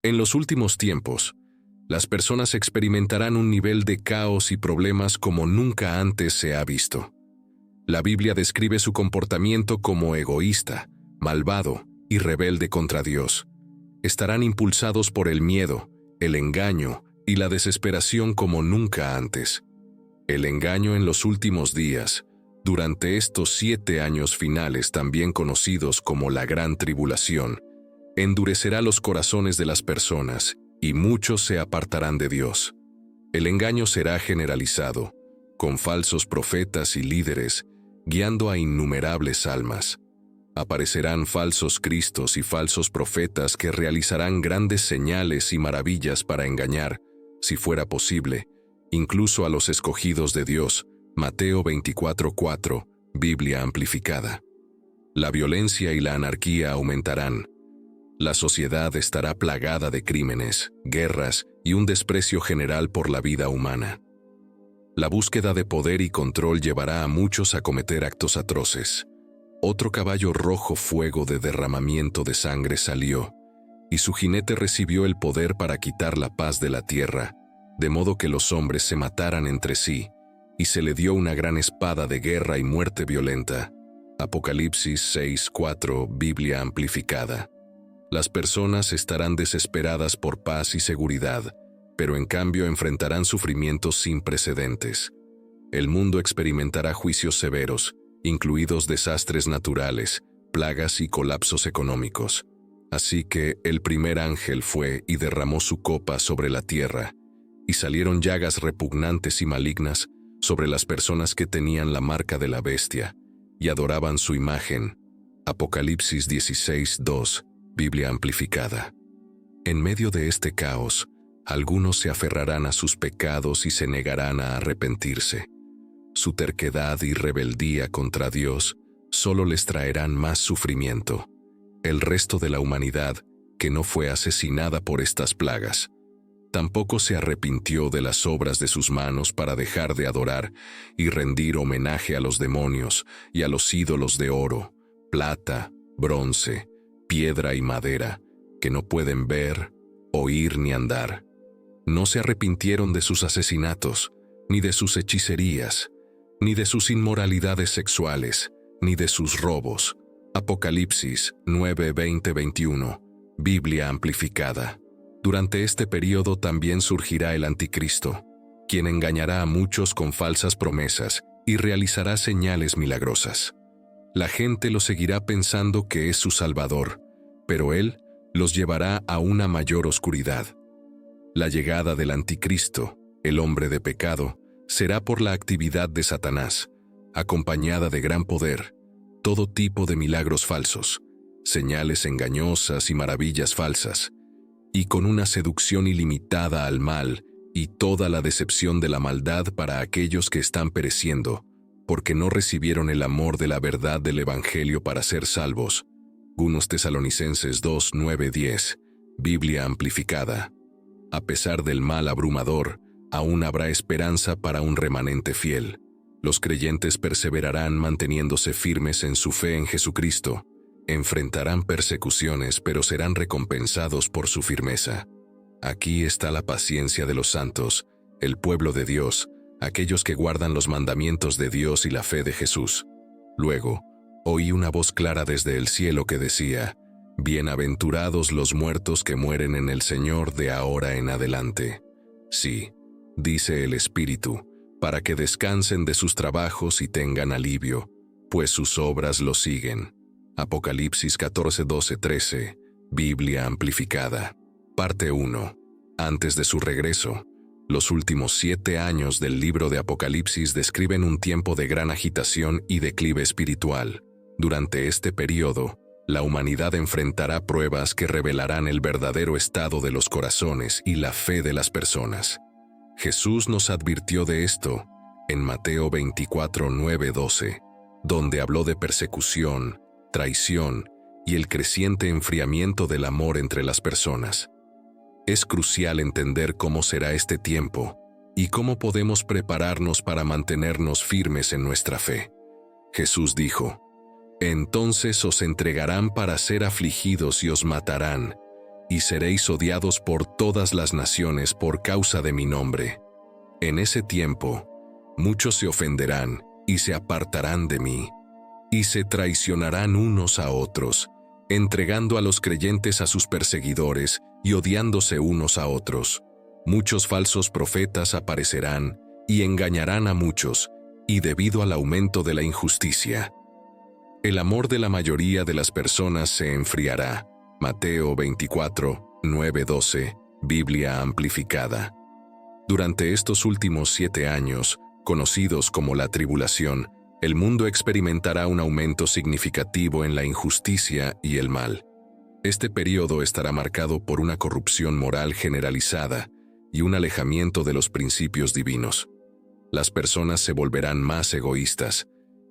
En los últimos tiempos, las personas experimentarán un nivel de caos y problemas como nunca antes se ha visto. La Biblia describe su comportamiento como egoísta, malvado y rebelde contra Dios. Estarán impulsados por el miedo, el engaño y la desesperación como nunca antes. El engaño en los últimos días, durante estos 7 años finales también conocidos como la Gran Tribulación, endurecerá los corazones de las personas y muchos se apartarán de Dios. El engaño será generalizado, con falsos profetas y líderes guiando a innumerables almas. Aparecerán falsos cristos y falsos profetas que realizarán grandes señales y maravillas para engañar, si fuera posible, incluso a los escogidos de Dios. Mateo 24:4, Biblia amplificada. La violencia y la anarquía aumentarán. La sociedad estará plagada de crímenes, guerras y un desprecio general por la vida humana. La búsqueda de poder y control llevará a muchos a cometer actos atroces. Otro caballo rojo fuego de derramamiento de sangre salió, y su jinete recibió el poder para quitar la paz de la tierra, de modo que los hombres se mataran entre sí, y se le dio una gran espada de guerra y muerte violenta. Apocalipsis 6:4, Biblia amplificada. Las personas estarán desesperadas por paz y seguridad, pero en cambio enfrentarán sufrimientos sin precedentes. El mundo experimentará juicios severos, incluidos desastres naturales, plagas y colapsos económicos. Así que el primer ángel fue y derramó su copa sobre la tierra, y salieron llagas repugnantes y malignas sobre las personas que tenían la marca de la bestia y adoraban su imagen. Apocalipsis 16:2, Biblia amplificada. En medio de este caos, algunos se aferrarán a sus pecados y se negarán a arrepentirse. Su terquedad y rebeldía contra Dios solo les traerán más sufrimiento. El resto de la humanidad, que no fue asesinada por estas plagas, tampoco se arrepintió de las obras de sus manos para dejar de adorar y rendir homenaje a los demonios y a los ídolos de oro, plata, bronce, piedra y madera, que no pueden ver, oír ni andar. No se arrepintieron de sus asesinatos, ni de sus hechicerías, ni de sus inmoralidades sexuales, ni de sus robos. Apocalipsis 9:20-21, Biblia amplificada. Durante este período también surgirá el anticristo, quien engañará a muchos con falsas promesas y realizará señales milagrosas. La gente lo seguirá pensando que es su Salvador, pero él los llevará a una mayor oscuridad. La llegada del anticristo, el hombre de pecado, será por la actividad de Satanás, acompañada de gran poder, todo tipo de milagros falsos, señales engañosas y maravillas falsas, y con una seducción ilimitada al mal y toda la decepción de la maldad para aquellos que están pereciendo, porque no recibieron el amor de la verdad del Evangelio para ser salvos. 1 Tesalonicenses 2:9-10, Biblia amplificada. A pesar del mal abrumador, aún habrá esperanza para un remanente fiel. Los creyentes perseverarán manteniéndose firmes en su fe en Jesucristo. Enfrentarán persecuciones, pero serán recompensados por su firmeza. Aquí está la paciencia de los santos, el pueblo de Dios, aquellos que guardan los mandamientos de Dios y la fe de Jesús. Luego, oí una voz clara desde el cielo que decía: Bienaventurados los muertos que mueren en el Señor de ahora en adelante. Sí, dice el Espíritu, para que descansen de sus trabajos y tengan alivio, pues sus obras los siguen. Apocalipsis 14:12-13, Biblia amplificada. Parte 1. Antes de su regreso, los últimos 7 años del libro de Apocalipsis describen un tiempo de gran agitación y declive espiritual. Durante este periodo, la humanidad enfrentará pruebas que revelarán el verdadero estado de los corazones y la fe de las personas. Jesús nos advirtió de esto en Mateo 24:9-12, donde habló de persecución, traición y el creciente enfriamiento del amor entre las personas. Es crucial entender cómo será este tiempo y cómo podemos prepararnos para mantenernos firmes en nuestra fe. Jesús dijo: Entonces os entregarán para ser afligidos y os matarán, y seréis odiados por todas las naciones por causa de mi nombre. En ese tiempo, muchos se ofenderán y se apartarán de mí, y se traicionarán unos a otros, entregando a los creyentes a sus perseguidores y odiándose unos a otros. Muchos falsos profetas aparecerán y engañarán a muchos, y debido al aumento de la injusticia, el amor de la mayoría de las personas se enfriará. Mateo 24, 9-12, Biblia amplificada. Durante estos últimos 7 años, conocidos como la tribulación, el mundo experimentará un aumento significativo en la injusticia y el mal. Este periodo estará marcado por una corrupción moral generalizada y un alejamiento de los principios divinos. Las personas se volverán más egoístas,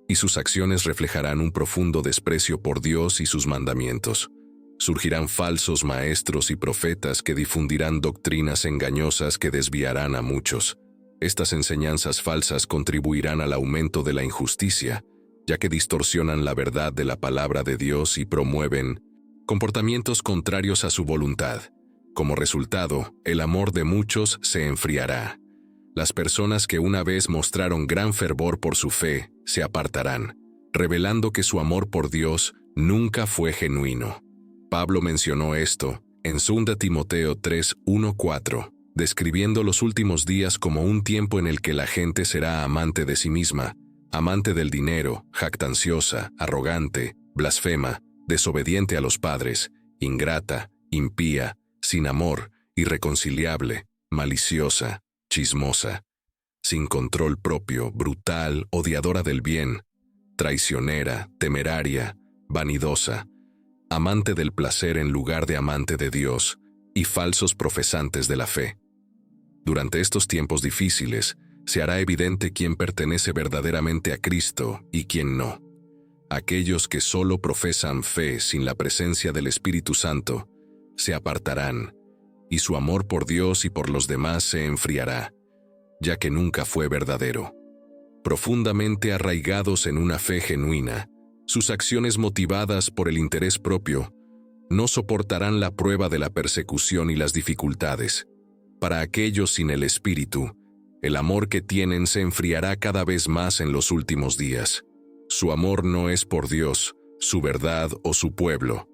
y sus acciones reflejarán un profundo desprecio por Dios y sus mandamientos. Surgirán falsos maestros y profetas que difundirán doctrinas engañosas que desviarán a muchos. Estas enseñanzas falsas contribuirán al aumento de la injusticia, ya que distorsionan la verdad de la palabra de Dios y promueven comportamientos contrarios a su voluntad. Como resultado, el amor de muchos se enfriará. Las personas que una vez mostraron gran fervor por su fe se apartarán, revelando que su amor por Dios nunca fue genuino. Pablo mencionó esto en 2 Timoteo 3, 1-4, describiendo los últimos días como un tiempo en el que la gente será amante de sí misma, amante del dinero, jactanciosa, arrogante, blasfema, desobediente a los padres, ingrata, impía, sin amor, irreconciliable, maliciosa, chismosa, sin control propio, brutal, odiadora del bien, traicionera, temeraria, vanidosa, amante del placer en lugar de amante de Dios, y falsos profesantes de la fe. Durante estos tiempos difíciles, se hará evidente quién pertenece verdaderamente a Cristo y quién no. Aquellos que solo profesan fe sin la presencia del Espíritu Santo se apartarán, y su amor por Dios y por los demás se enfriará, ya que nunca fue verdadero. Profundamente arraigados en una fe genuina, sus acciones motivadas por el interés propio no soportarán la prueba de la persecución y las dificultades. Para aquellos sin el Espíritu, el amor que tienen se enfriará cada vez más en los últimos días. Su amor no es por Dios, su verdad o su pueblo.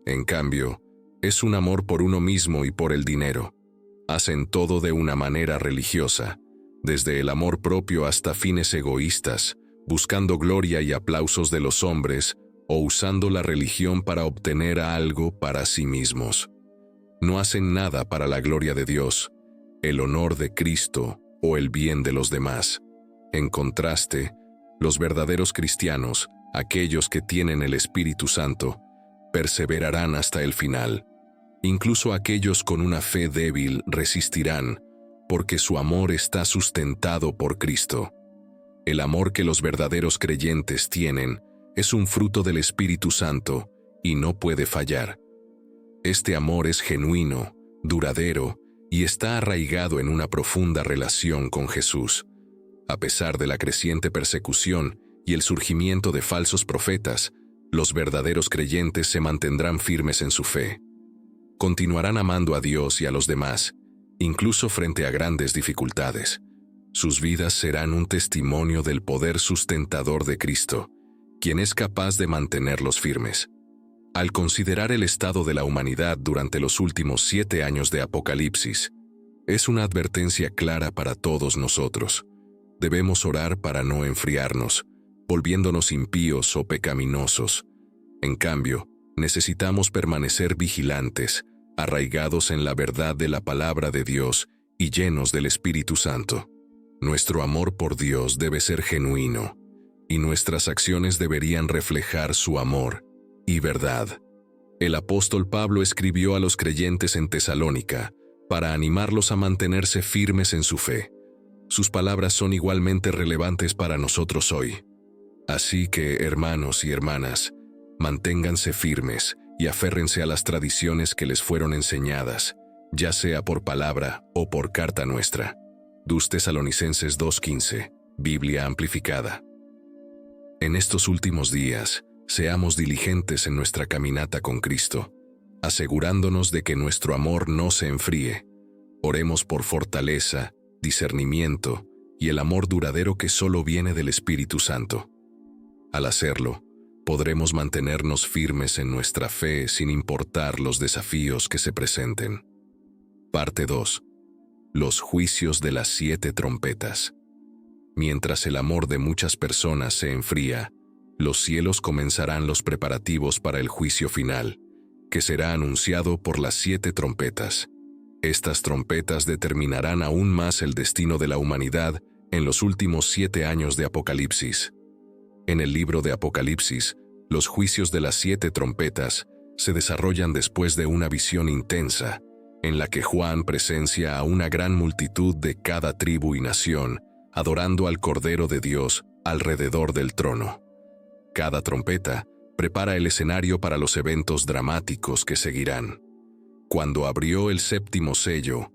En cambio, es un amor por uno mismo y por el dinero. Hacen todo de una manera religiosa, desde el amor propio hasta fines egoístas, buscando gloria y aplausos de los hombres o usando la religión para obtener algo para sí mismos. No hacen nada para la gloria de Dios, el honor de Cristo o el bien de los demás. En contraste, los verdaderos cristianos, aquellos que tienen el Espíritu Santo, perseverarán hasta el final. Incluso aquellos con una fe débil resistirán, porque su amor está sustentado por Cristo. El amor que los verdaderos creyentes tienen es un fruto del Espíritu Santo y no puede fallar. Este amor es genuino, duradero y está arraigado en una profunda relación con Jesús. A pesar de la creciente persecución y el surgimiento de falsos profetas, los verdaderos creyentes se mantendrán firmes en su fe. Continuarán amando a Dios y a los demás, incluso frente a grandes dificultades. Sus vidas serán un testimonio del poder sustentador de Cristo, quien es capaz de mantenerlos firmes. Al considerar el estado de la humanidad durante los últimos 7 años de Apocalipsis, es una advertencia clara para todos nosotros. Debemos orar para no enfriarnos, volviéndonos impíos o pecaminosos. En cambio, necesitamos permanecer vigilantes, arraigados en la verdad de la palabra de Dios y llenos del Espíritu Santo. Nuestro amor por Dios debe ser genuino, y nuestras acciones deberían reflejar su amor y verdad. El apóstol Pablo escribió a los creyentes en Tesalónica para animarlos a mantenerse firmes en su fe. Sus palabras son igualmente relevantes para nosotros hoy. Así que, hermanos y hermanas, manténganse firmes y aférrense a las tradiciones que les fueron enseñadas, ya sea por palabra o por carta nuestra. 2 Tesalonicenses 2:15, Biblia amplificada. En estos últimos días, seamos diligentes en nuestra caminata con Cristo. asegurándonos de que nuestro amor no se enfríe. Oremos por fortaleza, discernimiento y el amor duradero que solo viene del Espíritu Santo. Al hacerlo, podremos mantenernos firmes en nuestra fe sin importar los desafíos que se presenten. Parte 2. Los juicios de las 7 trompetas. Mientras el amor de muchas personas se enfría, los cielos comenzarán los preparativos para el juicio final, que será anunciado por las 7 trompetas. Estas trompetas determinarán aún más el destino de la humanidad en los últimos 7 años de Apocalipsis. En el libro de Apocalipsis, los juicios de las 7 trompetas se desarrollan después de una visión intensa, en la que Juan presencia a una gran multitud de cada tribu y nación, adorando al Cordero de Dios alrededor del trono. Cada trompeta prepara el escenario para los eventos dramáticos que seguirán. Cuando abrió el 7º sello,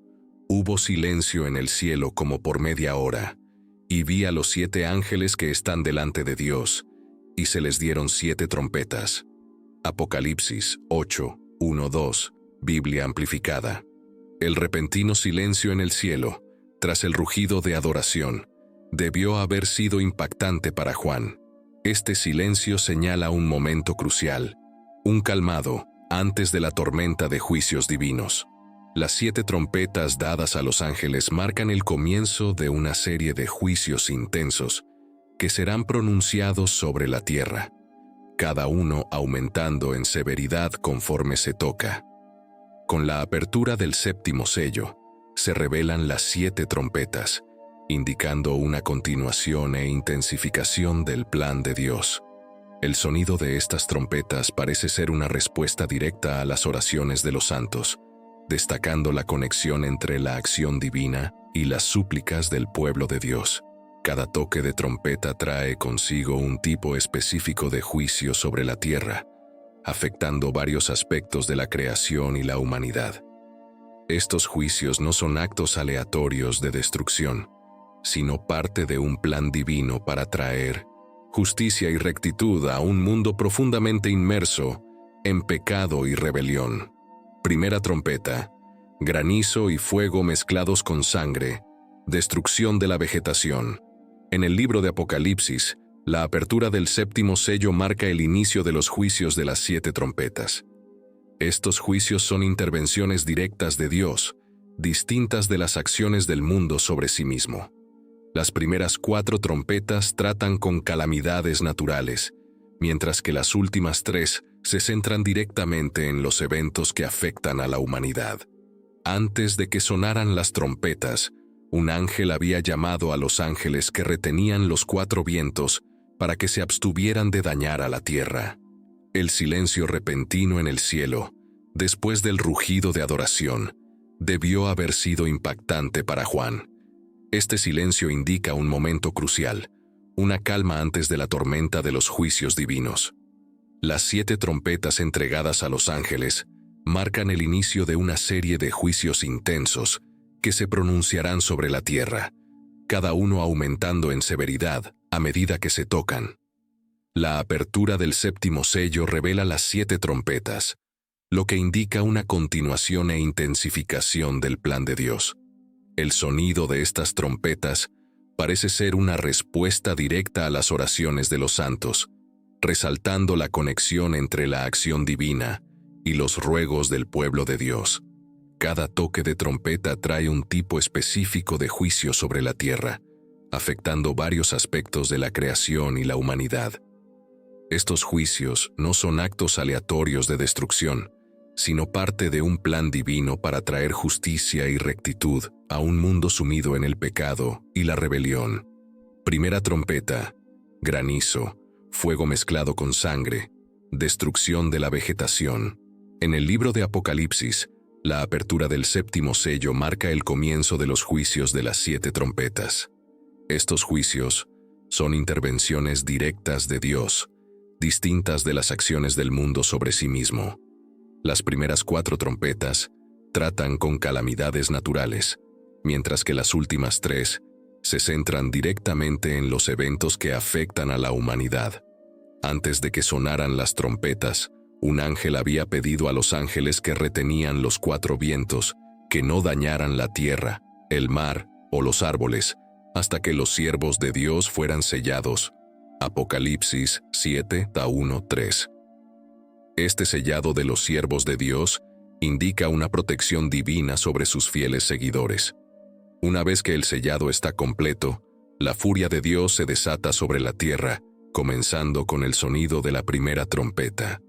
hubo silencio en el cielo como por media hora, y vi a los 7 ángeles que están delante de Dios, y se les dieron 7 trompetas. Apocalipsis 8, 1-2, Biblia amplificada. El repentino silencio en el cielo, tras el rugido de adoración, debió haber sido impactante para Juan. Este silencio señala un momento crucial, un calmado antes de la tormenta de juicios divinos. Las 7 trompetas dadas a los ángeles marcan el comienzo de una serie de juicios intensos que serán pronunciados sobre la tierra, cada uno aumentando en severidad conforme se toca. Con la apertura del 7º sello, se revelan las 7 trompetas, indicando una continuación e intensificación del plan de Dios. El sonido de estas trompetas parece ser una respuesta directa a las oraciones de los santos, destacando la conexión entre la acción divina y las súplicas del pueblo de Dios. Cada toque de trompeta trae consigo un tipo específico de juicio sobre la tierra, afectando varios aspectos de la creación y la humanidad. Estos juicios no son actos aleatorios de destrucción, sino parte de un plan divino para traer justicia y rectitud a un mundo profundamente inmerso en pecado y rebelión. Primera trompeta: granizo y fuego mezclados con sangre, destrucción de la vegetación. En el libro de Apocalipsis, la apertura del 7º sello marca el inicio de los juicios de las 7 trompetas. Estos juicios son intervenciones directas de Dios, distintas de las acciones del mundo sobre sí mismo. Las primeras 4 trompetas tratan con calamidades naturales, mientras que las últimas 3 se centran directamente en los eventos que afectan a la humanidad. Antes de que sonaran las trompetas, un ángel había llamado a los ángeles que retenían los 4 vientos para que se abstuvieran de dañar a la tierra. El silencio repentino en el cielo, después del rugido de adoración, debió haber sido impactante para Juan. Este silencio indica un momento crucial, una calma antes de la tormenta de los juicios divinos. Las 7 trompetas entregadas a los ángeles marcan el inicio de una serie de juicios intensos que se pronunciarán sobre la tierra, cada uno aumentando en severidad a medida que se tocan. La apertura del 7º sello revela las 7 trompetas, lo que indica una continuación e intensificación del plan de Dios. El sonido de estas trompetas parece ser una respuesta directa a las oraciones de los santos, resaltando la conexión entre la acción divina y los ruegos del pueblo de Dios. Cada toque de trompeta trae un tipo específico de juicio sobre la tierra, afectando varios aspectos de la creación y la humanidad. Estos juicios no son actos aleatorios de destrucción, sino parte de un plan divino para traer justicia y rectitud a un mundo sumido en el pecado y la rebelión. Primera trompeta: granizo, fuego mezclado con sangre, destrucción de la vegetación. En el libro de Apocalipsis, la apertura del 7º sello marca el comienzo de los juicios de las 7 trompetas. Estos juicios son intervenciones directas de Dios, distintas de las acciones del mundo sobre sí mismo. Las primeras 4 trompetas tratan con calamidades naturales, mientras que las últimas 3 se centran directamente en los eventos que afectan a la humanidad. Antes de que sonaran las trompetas, Un ángel había pedido a los ángeles que retenían los 4 vientos, que no dañaran la tierra, el mar o los árboles, hasta que los siervos de Dios fueran sellados. Apocalipsis 7:1-3. Este sellado de los siervos de Dios indica una protección divina sobre sus fieles seguidores. Una vez que el sellado está completo, la furia de Dios se desata sobre la tierra, comenzando con el sonido de la primera trompeta.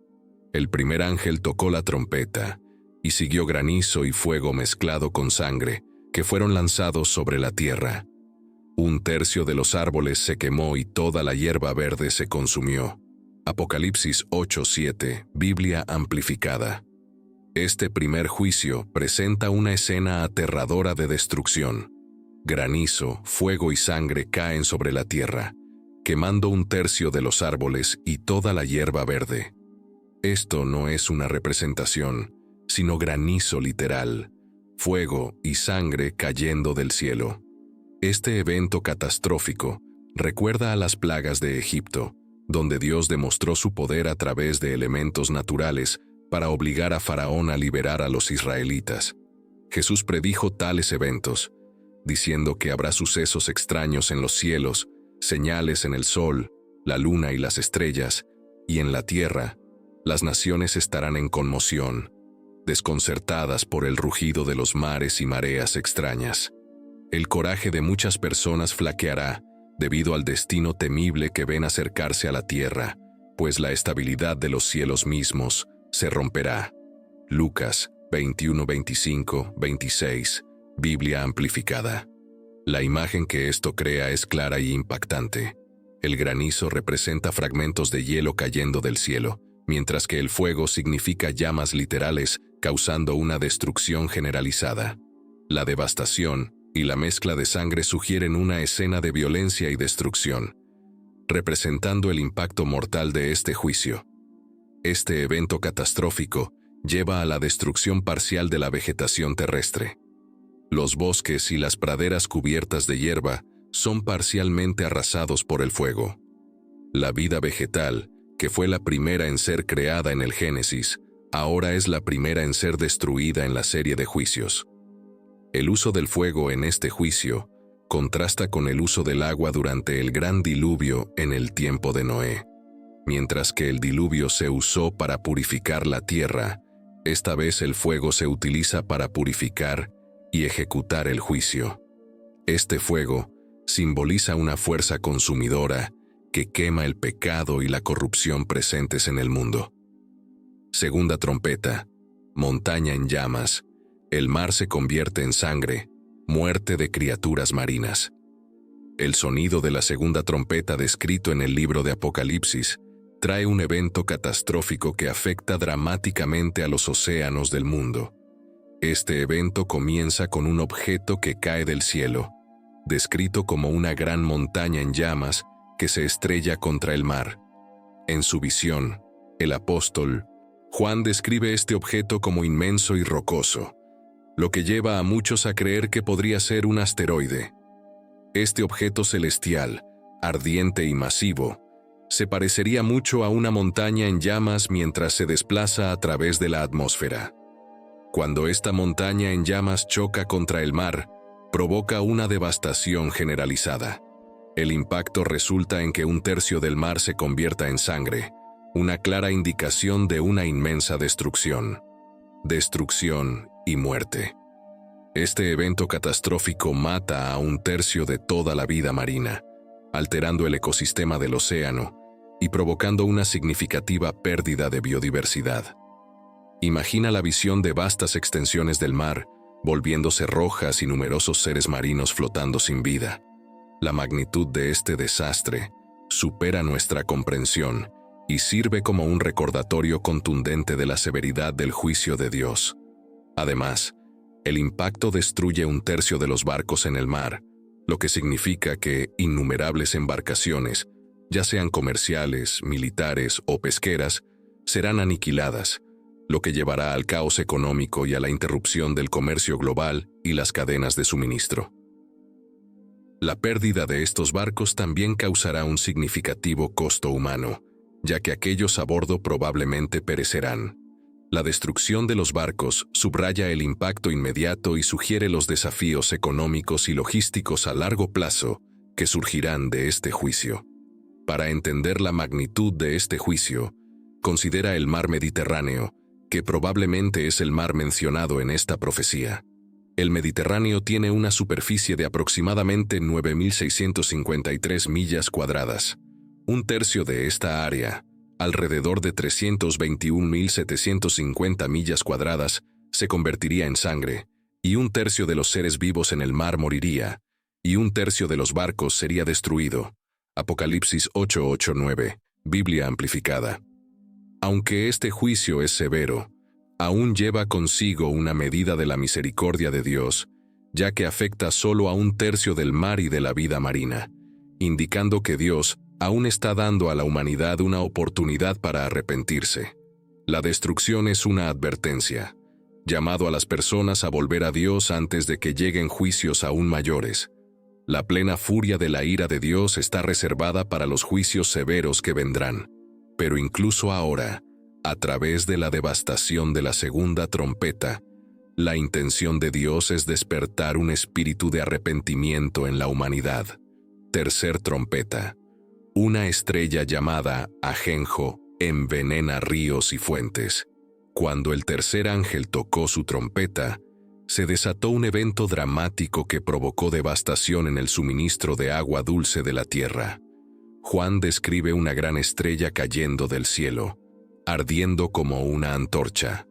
El primer ángel tocó la trompeta, y siguió granizo y fuego mezclado con sangre, que fueron lanzados sobre la tierra. 1/3 de los árboles se quemó y toda la hierba verde se consumió. Apocalipsis 8:7, Biblia amplificada. Este primer juicio presenta una escena aterradora de destrucción. Granizo, fuego y sangre caen sobre la tierra, quemando 1/3 de los árboles y toda la hierba verde. Esto no es una representación, sino granizo literal, fuego y sangre cayendo del cielo. Este evento catastrófico recuerda a las plagas de Egipto, donde Dios demostró su poder a través de elementos naturales para obligar a Faraón a liberar a los israelitas. Jesús predijo tales eventos, diciendo que habrá sucesos extraños en los cielos, señales en el sol, la luna y las estrellas, y en la tierra, las naciones estarán en conmoción, desconcertadas por el rugido de los mares y mareas extrañas. El coraje de muchas personas flaqueará debido al destino temible que ven acercarse a la tierra, pues la estabilidad de los cielos mismos se romperá. Lucas 21:25-26, Biblia amplificada. La imagen que esto crea es clara y impactante. El granizo representa fragmentos de hielo cayendo del cielo, mientras que el fuego significa llamas literales causando una destrucción generalizada. La devastación y la mezcla de sangre sugieren una escena de violencia y destrucción, representando el impacto mortal de este juicio. Este evento catastrófico lleva a la destrucción parcial de la vegetación terrestre. Los bosques y las praderas cubiertas de hierba son parcialmente arrasados por el fuego. La vida vegetal, que fue la primera en ser creada en el Génesis, ahora es la primera en ser destruida en la serie de juicios. El uso del fuego en este juicio contrasta con el uso del agua durante el gran diluvio en el tiempo de Noé. Mientras que el diluvio se usó para purificar la tierra, esta vez el fuego se utiliza para purificar y ejecutar el juicio. Este fuego simboliza una fuerza consumidora que quema el pecado y la corrupción presentes en el mundo. Segunda trompeta, montaña en llamas, el mar se convierte en sangre, muerte de criaturas marinas. El sonido de la segunda trompeta descrito en el libro de Apocalipsis trae un evento catastrófico que afecta dramáticamente a los océanos del mundo. Este evento comienza con un objeto que cae del cielo, descrito como una gran montaña en llamas que se estrella contra el mar. En su visión, el apóstol Juan describe este objeto como inmenso y rocoso, lo que lleva a muchos a creer que podría ser un asteroide. Este objeto celestial, ardiente y masivo, se parecería mucho a una montaña en llamas mientras se desplaza a través de la atmósfera. Cuando esta montaña en llamas choca contra el mar, provoca una devastación generalizada. El impacto resulta en que 1/3 del mar se convierta en sangre, una clara indicación de una inmensa destrucción. Destrucción y muerte. Este evento catastrófico mata a 1/3 de toda la vida marina, alterando el ecosistema del océano y provocando una significativa pérdida de biodiversidad. Imagina la visión de vastas extensiones del mar, volviéndose rojas y numerosos seres marinos flotando sin vida. La magnitud de este desastre supera nuestra comprensión y sirve como un recordatorio contundente de la severidad del juicio de Dios. Además, el impacto destruye 1/3 de los barcos en el mar, lo que significa que innumerables embarcaciones, ya sean comerciales, militares o pesqueras, serán aniquiladas, lo que llevará al caos económico y a la interrupción del comercio global y las cadenas de suministro. La pérdida de estos barcos también causará un significativo costo humano, ya que aquellos a bordo probablemente perecerán. La destrucción de los barcos subraya el impacto inmediato y sugiere los desafíos económicos y logísticos a largo plazo que surgirán de este juicio. Para entender la magnitud de este juicio, considera el mar Mediterráneo, que probablemente es el mar mencionado en esta profecía. El Mediterráneo tiene una superficie de aproximadamente 9.653 millas cuadradas. Un tercio de esta área, alrededor de 321.750 millas cuadradas, se convertiría en sangre, y un tercio de los seres vivos en el mar moriría, y un tercio de los barcos sería destruido. Apocalipsis 8:8-9, Biblia amplificada. Aunque este juicio es severo, aún lleva consigo una medida de la misericordia de Dios, ya que afecta solo a un tercio del mar y de la vida marina, indicando que Dios aún está dando a la humanidad una oportunidad para arrepentirse. La destrucción es una advertencia, llamado a las personas a volver a Dios antes de que lleguen juicios aún mayores. La plena furia de la ira de Dios está reservada para los juicios severos que vendrán, pero incluso ahora, a través de la devastación de la segunda trompeta, la intención de Dios es despertar un espíritu de arrepentimiento en la humanidad. Tercer trompeta. Una estrella llamada Ajenjo envenena ríos y fuentes. Cuando el tercer ángel tocó su trompeta, se desató un evento dramático que provocó devastación en el suministro de agua dulce de la tierra. Juan describe una gran estrella cayendo del cielo, ardiendo como una antorcha.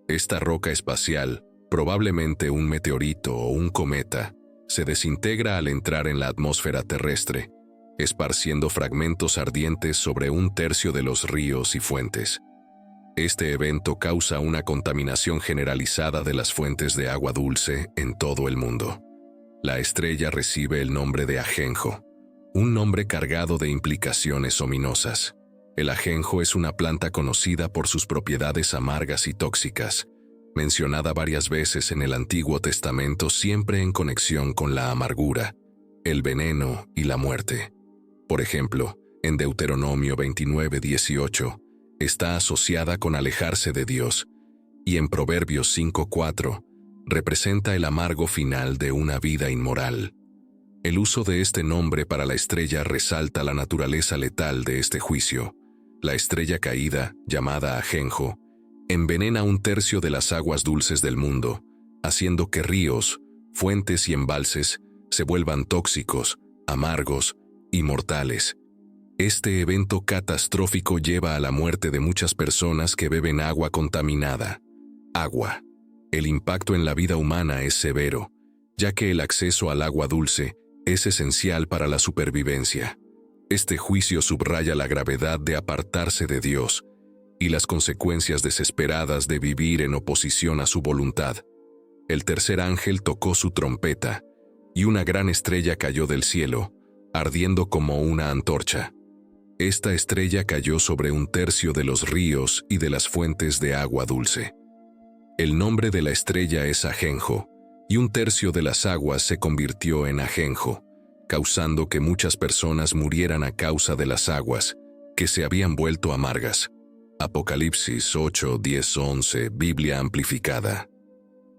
Esta roca espacial, probablemente un meteorito o un cometa, se desintegra al entrar en la atmósfera terrestre, esparciendo fragmentos ardientes sobre un tercio de los ríos y fuentes. Este evento causa una contaminación generalizada de las fuentes de agua dulce en todo el mundo. La estrella recibe el nombre de ajenjo, un nombre cargado de implicaciones ominosas. El ajenjo es una planta conocida por sus propiedades amargas y tóxicas, mencionada varias veces en el Antiguo Testamento siempre en conexión con la amargura, el veneno y la muerte. Por ejemplo, en Deuteronomio 29:18, está asociada con alejarse de Dios, y en Proverbios 5:4, representa el amargo final de una vida inmoral. El uso de este nombre para la estrella resalta la naturaleza letal de este juicio. La estrella caída, llamada ajenjo, envenena un tercio de las aguas dulces del mundo, haciendo que ríos, fuentes y embalses se vuelvan tóxicos, amargos y mortales. Este evento catastrófico lleva a la muerte de muchas personas que beben agua contaminada. Agua. El impacto en la vida humana es severo, ya que el acceso al agua dulce es esencial para la supervivencia. Este juicio subraya la gravedad de apartarse de Dios y las consecuencias desesperadas de vivir en oposición a su voluntad. El tercer ángel tocó su trompeta, y una gran estrella cayó del cielo, ardiendo como una antorcha. Esta estrella cayó sobre un tercio de los ríos y de las fuentes de agua dulce. El nombre de la estrella es ajenjo, y un tercio de las aguas se convirtió en ajenjo, causando que muchas personas murieran a causa de las aguas, que se habían vuelto amargas. Apocalipsis 8:10-11, Biblia amplificada.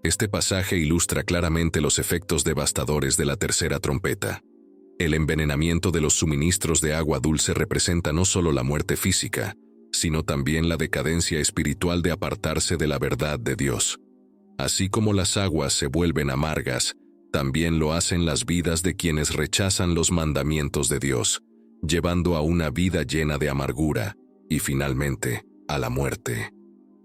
Este pasaje ilustra claramente los efectos devastadores de la tercera trompeta. El envenenamiento de los suministros de agua dulce representa no solo la muerte física, sino también la decadencia espiritual de apartarse de la verdad de Dios. Así como las aguas se vuelven amargas, también lo hacen las vidas de quienes rechazan los mandamientos de Dios, llevando a una vida llena de amargura y, finalmente, a la muerte.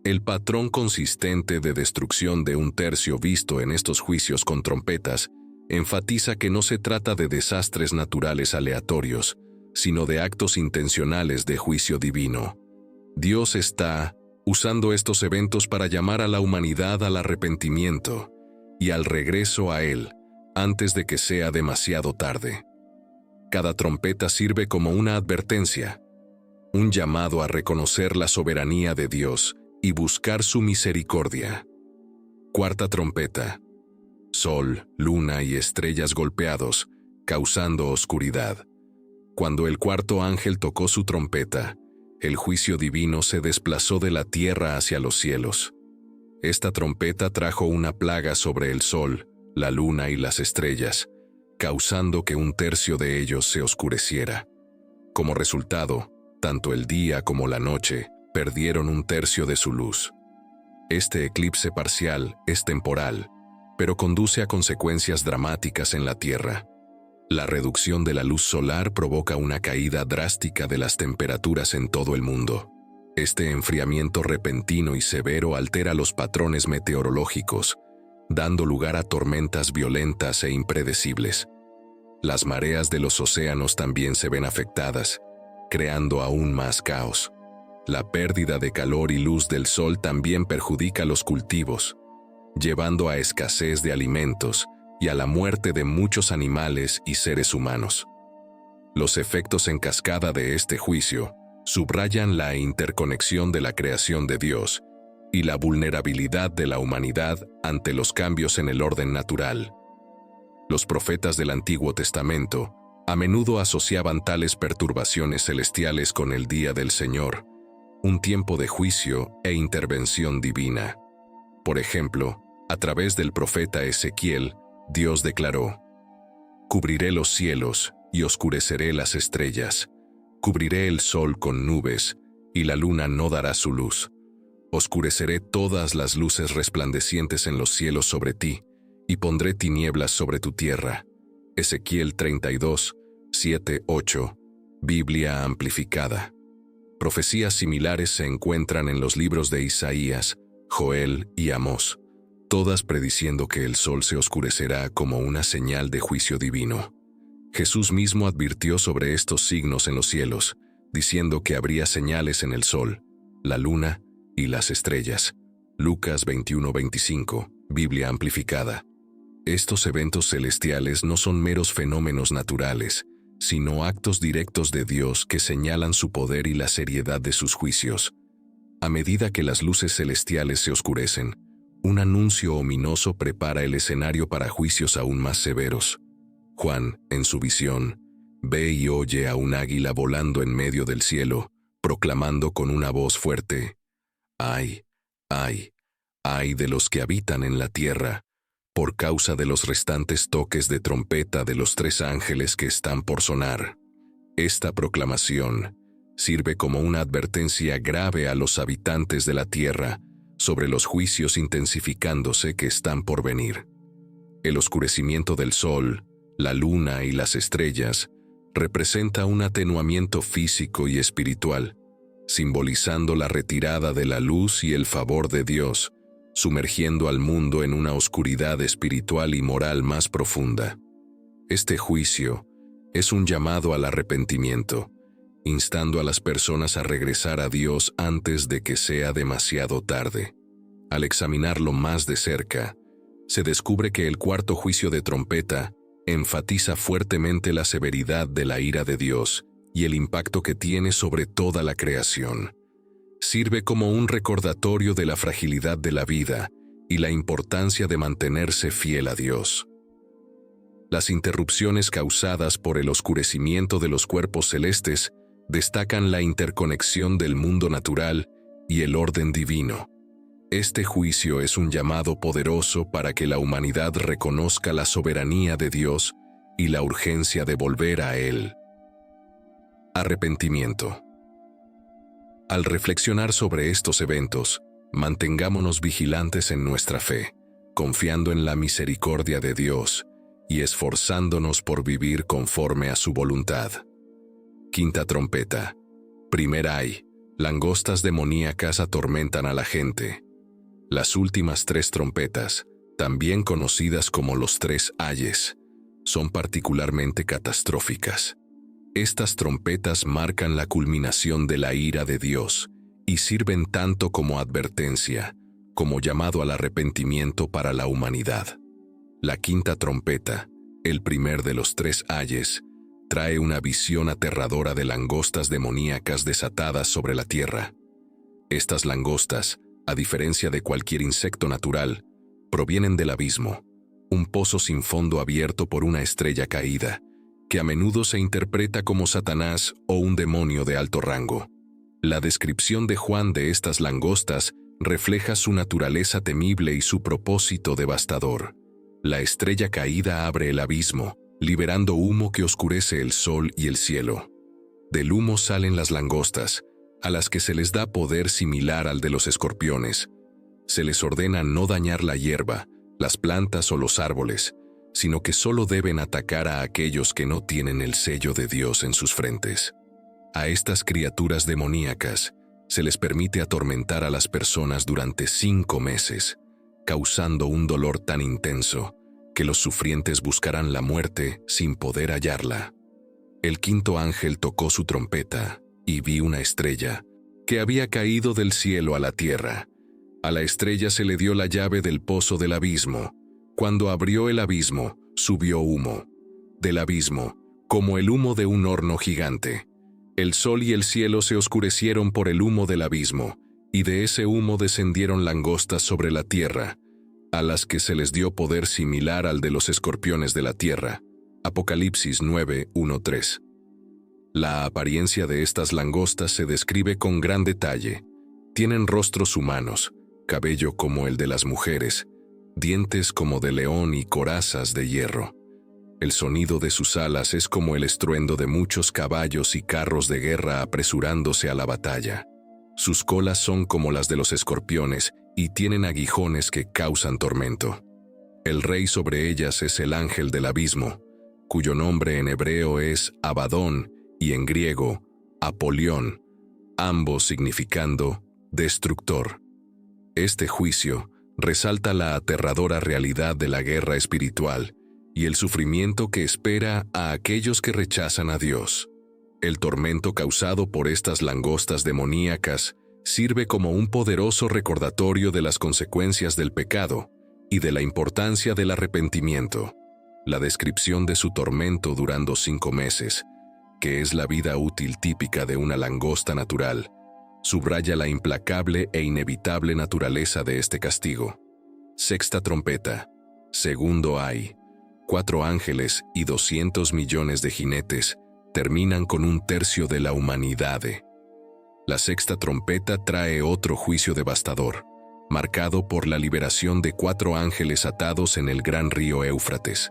El patrón consistente de destrucción de un tercio visto en estos juicios con trompetas enfatiza que no se trata de desastres naturales aleatorios, sino de actos intencionales de juicio divino. Dios está usando estos eventos para llamar a la humanidad al arrepentimiento y al regreso a Él antes de que sea demasiado tarde. Cada trompeta sirve como una advertencia, un llamado a reconocer la soberanía de Dios y buscar su misericordia. Cuarta trompeta. Sol, luna y estrellas golpeados, causando oscuridad. Cuando el cuarto ángel tocó su trompeta, el juicio divino se desplazó de la tierra hacia los cielos. Esta trompeta trajo una plaga sobre el sol, la luna y las estrellas, causando que un tercio de ellos se oscureciera. Como resultado, tanto el día como la noche perdieron un tercio de su luz. Este eclipse parcial es temporal, pero conduce a consecuencias dramáticas en la Tierra. La reducción de la luz solar provoca una caída drástica de las temperaturas en todo el mundo. Este enfriamiento repentino y severo altera los patrones meteorológicos, dando lugar a tormentas violentas e impredecibles. Las mareas de los océanos también se ven afectadas, creando aún más caos. La pérdida de calor y luz del sol también perjudica los cultivos, llevando a escasez de alimentos y a la muerte de muchos animales y seres humanos. Los efectos en cascada de este juicio subrayan la interconexión de la creación de Dios y la vulnerabilidad de la humanidad ante los cambios en el orden natural. Los profetas del Antiguo Testamento a menudo asociaban tales perturbaciones celestiales con el día del Señor, un tiempo de juicio e intervención divina. Por ejemplo, a través del profeta Ezequiel, Dios declaró: «Cubriré los cielos y oscureceré las estrellas, cubriré el sol con nubes, y la luna no dará su luz. Oscureceré todas las luces resplandecientes en los cielos sobre ti, y pondré tinieblas sobre tu tierra». Ezequiel 32, 7, 8, Biblia amplificada. Profecías similares se encuentran en los libros de Isaías, Joel y Amós, todas prediciendo que el sol se oscurecerá como una señal de juicio divino. Jesús mismo advirtió sobre estos signos en los cielos, diciendo que habría señales en el sol, la luna y las estrellas. Lucas 21:25, Biblia amplificada. Estos eventos celestiales no son meros fenómenos naturales, sino actos directos de Dios que señalan su poder y la seriedad de sus juicios. A medida que las luces celestiales se oscurecen, un anuncio ominoso prepara el escenario para juicios aún más severos. Juan, en su visión, ve y oye a un águila volando en medio del cielo, proclamando con una voz fuerte: «¡Ay, ay, ay de los que habitan en la tierra, por causa de los restantes toques de trompeta de los 3 ángeles que están por sonar!». Esta proclamación sirve como una advertencia grave a los habitantes de la tierra sobre los juicios intensificándose que están por venir. El oscurecimiento del sol, la luna y las estrellas representa un atenuamiento físico y espiritual, simbolizando la retirada de la luz y el favor de Dios, sumergiendo al mundo en una oscuridad espiritual y moral más profunda. Este juicio es un llamado al arrepentimiento, instando a las personas a regresar a Dios antes de que sea demasiado tarde. Al examinarlo más de cerca, se descubre que el cuarto juicio de trompeta enfatiza fuertemente la severidad de la ira de Dios y el impacto que tiene sobre toda la creación. Sirve como un recordatorio de la fragilidad de la vida y la importancia de mantenerse fiel a Dios. Las interrupciones causadas por el oscurecimiento de los cuerpos celestes destacan la interconexión del mundo natural y el orden divino. Este juicio es un llamado poderoso para que la humanidad reconozca la soberanía de Dios y la urgencia de volver a Él. Arrepentimiento. Al reflexionar sobre estos eventos, mantengámonos vigilantes en nuestra fe, confiando en la misericordia de Dios y esforzándonos por vivir conforme a su voluntad. Quinta trompeta. Primer ay, langostas demoníacas atormentan a la gente. Las últimas 3 trompetas, también conocidas como los 3 ayes, son particularmente catastróficas. Estas trompetas marcan la culminación de la ira de Dios y sirven tanto como advertencia, como llamado al arrepentimiento para la humanidad. La quinta trompeta, el primer de los 3 ayes, trae una visión aterradora de langostas demoníacas desatadas sobre la tierra. Estas langostas, a diferencia de cualquier insecto natural, provienen del abismo, un pozo sin fondo abierto por una estrella caída, que a menudo se interpreta como Satanás o un demonio de alto rango. La descripción de Juan de estas langostas refleja su naturaleza temible y su propósito devastador. La estrella caída abre el abismo, liberando humo que oscurece el sol y el cielo. Del humo salen las langostas, a las que se les da poder similar al de los escorpiones. Se les ordena no dañar la hierba, las plantas o los árboles, sino que solo deben atacar a aquellos que no tienen el sello de Dios en sus frentes. A estas criaturas demoníacas se les permite atormentar a las personas durante 5 meses, causando un dolor tan intenso que los sufrientes buscarán la muerte sin poder hallarla. El quinto ángel tocó su trompeta y vi una estrella que había caído del cielo a la tierra. A la estrella se le dio la llave del pozo del abismo. Cuando abrió el abismo, subió humo. Del abismo, como el humo de un horno gigante. El sol y el cielo se oscurecieron por el humo del abismo, y de ese humo descendieron langostas sobre la tierra, a las que se les dio poder similar al de los escorpiones de la tierra. Apocalipsis 9:1-3. La apariencia de estas langostas se describe con gran detalle. Tienen rostros humanos, cabello como el de las mujeres, dientes como de león y corazas de hierro. El sonido de sus alas es como el estruendo de muchos caballos y carros de guerra apresurándose a la batalla. Sus colas son como las de los escorpiones y tienen aguijones que causan tormento. El rey sobre ellas es el ángel del abismo, cuyo nombre en hebreo es Abadón y en griego Apolión, ambos significando destructor. Este juicio resalta la aterradora realidad de la guerra espiritual y el sufrimiento que espera a aquellos que rechazan a Dios. El tormento causado por estas langostas demoníacas sirve como un poderoso recordatorio de las consecuencias del pecado y de la importancia del arrepentimiento. La descripción de su tormento durando 5 meses, que es la vida útil típica de una langosta natural, subraya la implacable e inevitable naturaleza de este castigo. Sexta trompeta. Segundo ay. 4 ángeles y 200 millones de jinetes terminan con 1/3 de la humanidad. La sexta trompeta trae otro juicio devastador, marcado por la liberación de 4 ángeles atados en el gran río Éufrates.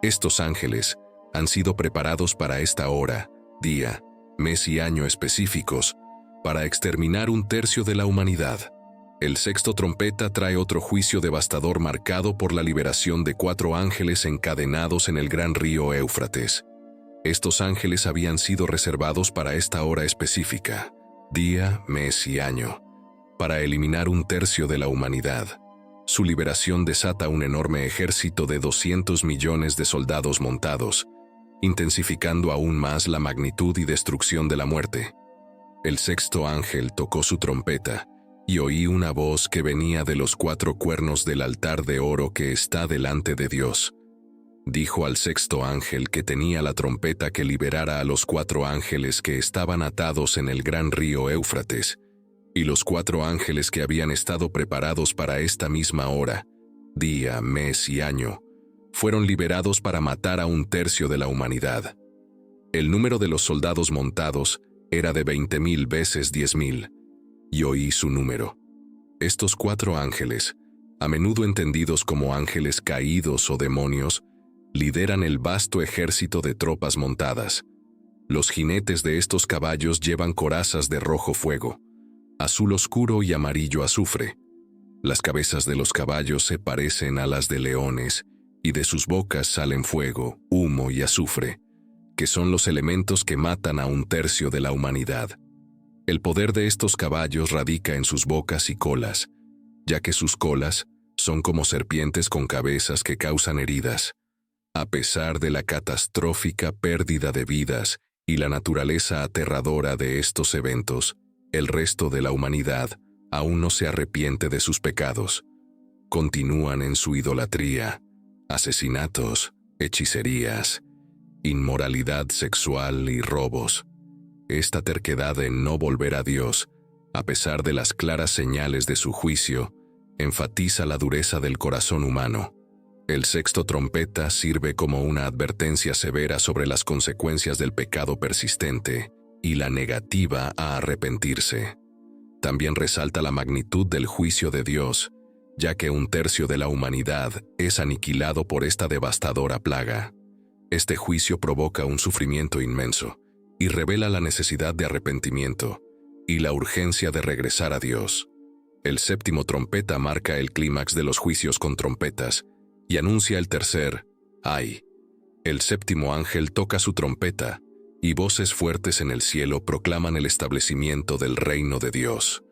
Estos ángeles han sido preparados para esta hora, día, mes y año específicos, para exterminar 1/3 de la humanidad. El sexto trompeta trae otro juicio devastador marcado por la liberación de 4 ángeles encadenados en el gran río Éufrates. Estos ángeles habían sido reservados para esta hora específica, día, mes y año, para eliminar 1/3 de la humanidad. Su liberación desata un enorme ejército de 200 millones de soldados montados, intensificando aún más la magnitud y destrucción de la muerte. El sexto ángel tocó su trompeta, y oí una voz que venía de los 4 cuernos del altar de oro que está delante de Dios. Dijo al sexto ángel que tenía la trompeta que liberara a los 4 ángeles que estaban atados en el gran río Éufrates, y los 4 ángeles que habían estado preparados para esta misma hora, día, mes y año, fueron liberados para matar a 1/3 de la humanidad. El número de los soldados montados era de 20,000 veces 10,000, y oí su número. Estos 4 ángeles, a menudo entendidos como ángeles caídos o demonios, lideran el vasto ejército de tropas montadas. Los jinetes de estos caballos llevan corazas de rojo fuego, azul oscuro y amarillo azufre. Las cabezas de los caballos se parecen a las de leones, y de sus bocas salen fuego, humo y azufre, que son los elementos que matan a 1/3 de la humanidad. El poder de estos caballos radica en sus bocas y colas, ya que sus colas son como serpientes con cabezas que causan heridas. A pesar de la catastrófica pérdida de vidas y la naturaleza aterradora de estos eventos, el resto de la humanidad aún no se arrepiente de sus pecados. Continúan en su idolatría, asesinatos, hechicerías, inmoralidad sexual y robos. Esta terquedad en no volver a Dios, a pesar de las claras señales de su juicio, enfatiza la dureza del corazón humano. El sexto trompeta sirve como una advertencia severa sobre las consecuencias del pecado persistente y la negativa a arrepentirse. También resalta la magnitud del juicio de Dios, ya que 1/3 de la humanidad es aniquilado por esta devastadora plaga. Este juicio provoca un sufrimiento inmenso y revela la necesidad de arrepentimiento y la urgencia de regresar a Dios. El 7º trompeta marca el clímax de los juicios con trompetas y anuncia el tercer ay. El 7º ángel toca su trompeta y voces fuertes en el cielo proclaman el establecimiento del reino de Dios.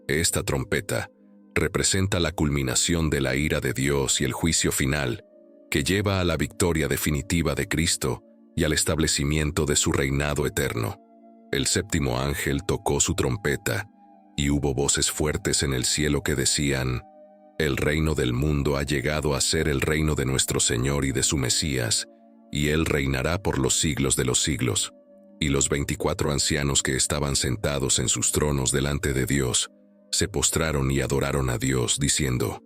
Esta trompeta representa la culminación de la ira de Dios y el juicio final, que lleva a la victoria definitiva de Cristo y al establecimiento de su reinado eterno. El 7º ángel tocó su trompeta, y hubo voces fuertes en el cielo que decían: «El reino del mundo ha llegado a ser el reino de nuestro Señor y de su Mesías, y Él reinará por los siglos de los siglos». Y los 24 ancianos que estaban sentados en sus tronos delante de Dios, se postraron y adoraron a Dios, diciendo: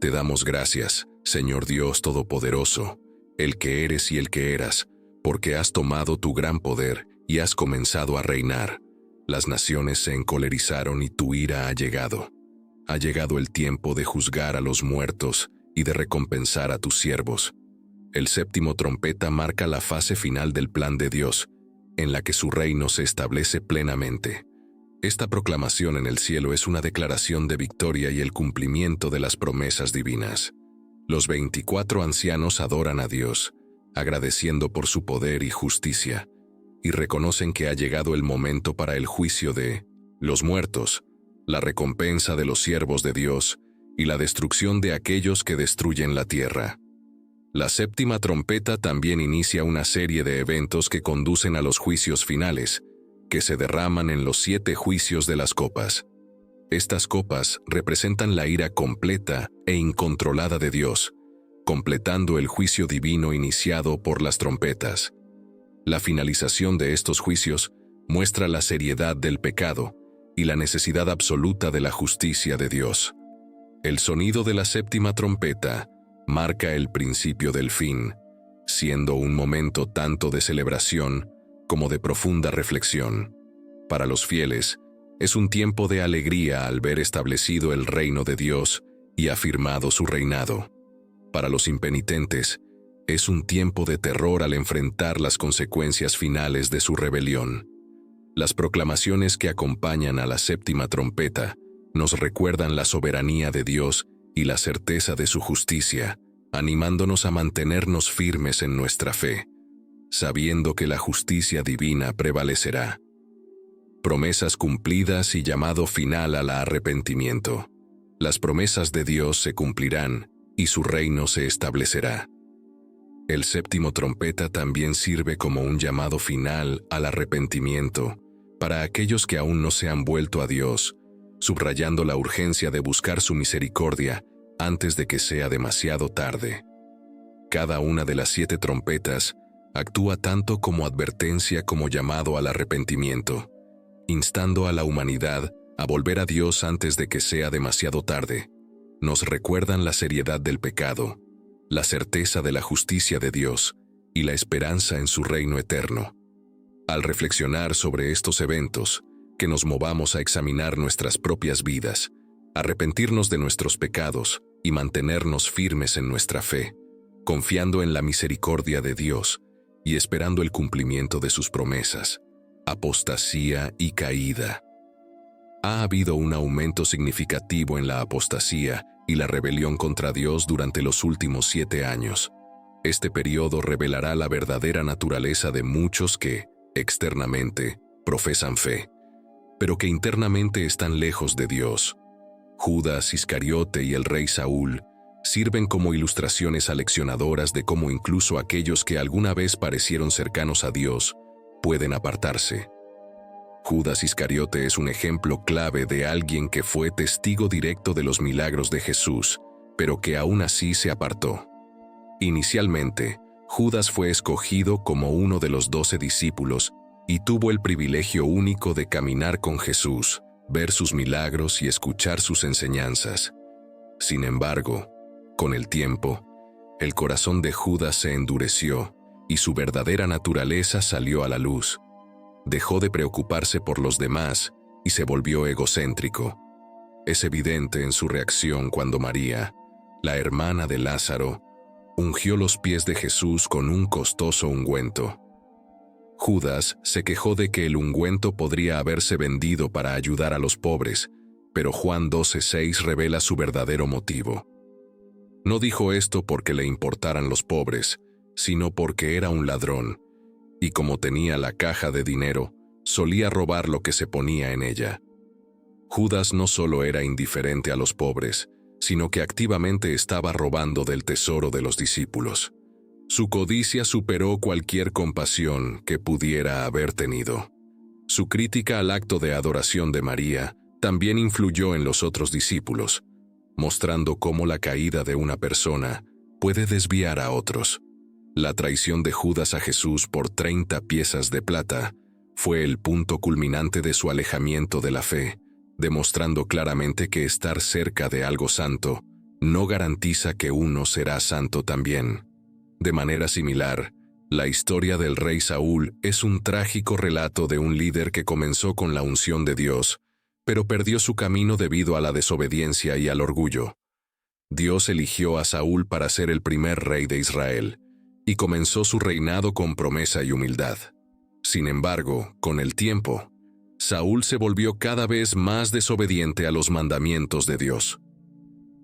«Te damos gracias, Señor Dios Todopoderoso, el que eres y el que eras, porque has tomado tu gran poder y has comenzado a reinar. Las naciones se encolerizaron y tu ira ha llegado. Ha llegado el tiempo de juzgar a los muertos y de recompensar a tus siervos». El 7º trompeta marca la fase final del plan de Dios, en la que su reino se establece plenamente. Esta proclamación en el cielo es una declaración de victoria y el cumplimiento de las promesas divinas. Los 24 ancianos adoran a Dios, agradeciendo por su poder y justicia, y reconocen que ha llegado el momento para el juicio de los muertos, la recompensa de los siervos de Dios y la destrucción de aquellos que destruyen la tierra. La 7ª trompeta también inicia una serie de eventos que conducen a los juicios finales, que se derraman en los 7 juicios de las copas. Estas copas representan la ira completa e incontrolada de Dios, completando el juicio divino iniciado por las trompetas. La finalización de estos juicios muestra la seriedad del pecado y la necesidad absoluta de la justicia de Dios. El sonido de la 7ª trompeta marca el principio del fin, siendo un momento tanto de celebración como de profunda reflexión. Para los fieles, es un tiempo de alegría al ver establecido el reino de Dios y afirmado su reinado. Para los impenitentes, es un tiempo de terror al enfrentar las consecuencias finales de su rebelión. Las proclamaciones que acompañan a la 7ª trompeta nos recuerdan la soberanía de Dios y la certeza de su justicia, animándonos a mantenernos firmes en nuestra fe, sabiendo que la justicia divina prevalecerá. Promesas cumplidas y llamado final al arrepentimiento. Las promesas de Dios se cumplirán y su reino se establecerá. El 7º trompeta también sirve como un llamado final al arrepentimiento para aquellos que aún no se han vuelto a Dios, subrayando la urgencia de buscar su misericordia antes de que sea demasiado tarde. Cada una de las 7 trompetas actúa tanto como advertencia como llamado al arrepentimiento, instando a la humanidad a volver a Dios antes de que sea demasiado tarde. Nos recuerdan la seriedad del pecado, la certeza de la justicia de Dios y la esperanza en su reino eterno. Al reflexionar sobre estos eventos, que nos movamos a examinar nuestras propias vidas, arrepentirnos de nuestros pecados y mantenernos firmes en nuestra fe, confiando en la misericordia de Dios y esperando el cumplimiento de sus promesas. Apostasía y caída. Ha habido un aumento significativo en la apostasía y la rebelión contra Dios durante los últimos 7 años. Este periodo revelará la verdadera naturaleza de muchos que, externamente, profesan fe, pero que internamente están lejos de Dios. Judas Iscariote y el rey Saúl sirven como ilustraciones aleccionadoras de cómo incluso aquellos que alguna vez parecieron cercanos a Dios pueden apartarse. Judas Iscariote es un ejemplo clave de alguien que fue testigo directo de los milagros de Jesús, pero que aún así se apartó. Inicialmente, Judas fue escogido como uno de los 12 discípulos y tuvo el privilegio único de caminar con Jesús, ver sus milagros y escuchar sus enseñanzas. Sin embargo, con el tiempo, el corazón de Judas se endureció y su verdadera naturaleza salió a la luz. Dejó de preocuparse por los demás y se volvió egocéntrico. Es evidente en su reacción cuando María, la hermana de Lázaro, ungió los pies de Jesús con un costoso ungüento. Judas se quejó de que el ungüento podría haberse vendido para ayudar a los pobres, pero Juan 12:6 revela su verdadero motivo. No dijo esto porque le importaran los pobres, sino porque era un ladrón, y como tenía la caja de dinero, solía robar lo que se ponía en ella. Judas no solo era indiferente a los pobres, sino que activamente estaba robando del tesoro de los discípulos. Su codicia superó cualquier compasión que pudiera haber tenido. Su crítica al acto de adoración de María también influyó en los otros discípulos, mostrando cómo la caída de una persona puede desviar a otros. La traición de Judas a Jesús por 30 piezas de plata fue el punto culminante de su alejamiento de la fe, demostrando claramente que estar cerca de algo santo no garantiza que uno será santo también. De manera similar, la historia del rey Saúl es un trágico relato de un líder que comenzó con la unción de Dios, pero perdió su camino debido a la desobediencia y al orgullo. Dios eligió a Saúl para ser el primer rey de Israel, y comenzó su reinado con promesa y humildad. Sin embargo, con el tiempo, Saúl se volvió cada vez más desobediente a los mandamientos de Dios.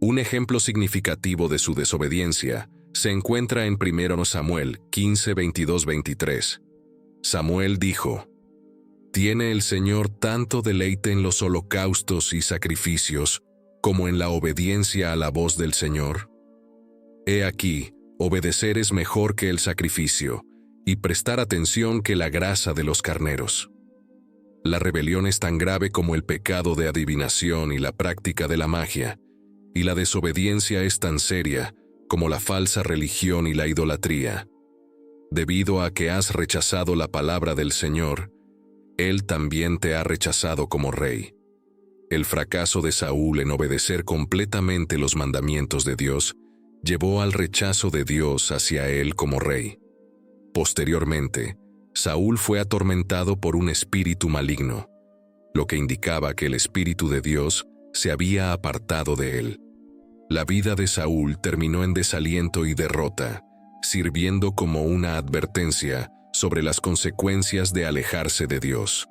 Un ejemplo significativo de su desobediencia se encuentra en 1 Samuel 15, 22, 23. Samuel dijo: ¿Tiene el Señor tanto deleite en los holocaustos y sacrificios como en la obediencia a la voz del Señor? He aquí, obedecer es mejor que el sacrificio, y prestar atención que la grasa de los carneros. La rebelión es tan grave como el pecado de adivinación y la práctica de la magia, y la desobediencia es tan seria como la falsa religión y la idolatría. Debido a que has rechazado la palabra del Señor, Él también te ha rechazado como rey. El fracaso de Saúl en obedecer completamente los mandamientos de Dios llevó al rechazo de Dios hacia él como rey. Posteriormente, Saúl fue atormentado por un espíritu maligno, lo que indicaba que el Espíritu de Dios se había apartado de él. La vida de Saúl terminó en desaliento y derrota, sirviendo como una advertencia sobre las consecuencias de alejarse de Dios.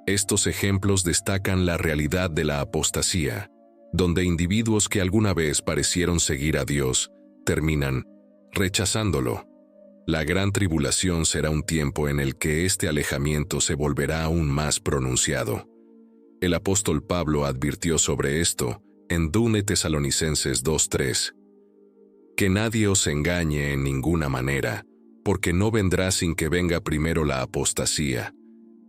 Estos ejemplos destacan la realidad de la apostasía, donde individuos que alguna vez parecieron seguir a Dios terminan rechazándolo. La gran tribulación será un tiempo en el que este alejamiento se volverá aún más pronunciado. El apóstol Pablo advirtió sobre esto en 2 Tesalonicenses 2:3. Que nadie os engañe en ninguna manera, porque no vendrá sin que venga primero la apostasía,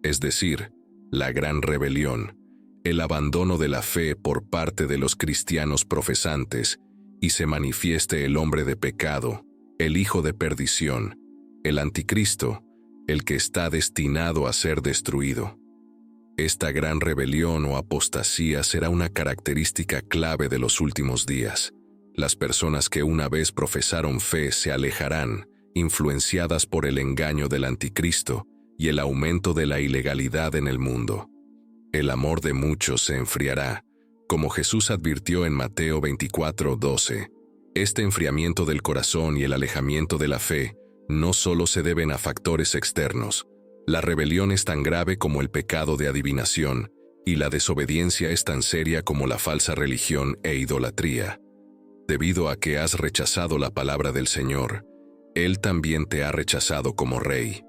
es decir, la gran rebelión, el abandono de la fe por parte de los cristianos profesantes, y se manifieste el hombre de pecado, el hijo de perdición, el anticristo, el que está destinado a ser destruido. Esta gran rebelión o apostasía será una característica clave de los últimos días. Las personas que una vez profesaron fe se alejarán, influenciadas por el engaño del anticristo y el aumento de la ilegalidad en el mundo. El amor de muchos se enfriará, como Jesús advirtió en Mateo 24:12. Este enfriamiento del corazón y el alejamiento de la fe no solo se deben a factores externos. La rebelión es tan grave como el pecado de adivinación, y la desobediencia es tan seria como la falsa religión e idolatría. Debido a que has rechazado la palabra del Señor, Él también te ha rechazado como rey.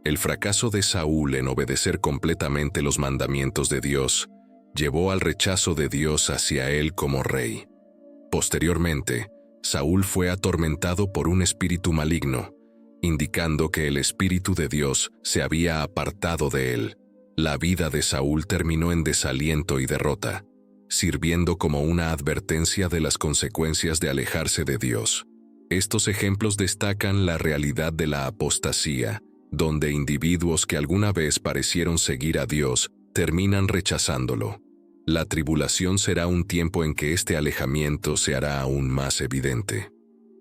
El fracaso de Saúl en obedecer completamente los mandamientos de Dios llevó al rechazo de Dios hacia él como rey. Posteriormente, Saúl fue atormentado por un espíritu maligno, indicando que el Espíritu de Dios se había apartado de él. La vida de Saúl terminó en desaliento y derrota, sirviendo como una advertencia de las consecuencias de alejarse de Dios. Estos ejemplos destacan la realidad de la apostasía, donde individuos que alguna vez parecieron seguir a Dios terminan rechazándolo. La tribulación será un tiempo en que este alejamiento se hará aún más evidente.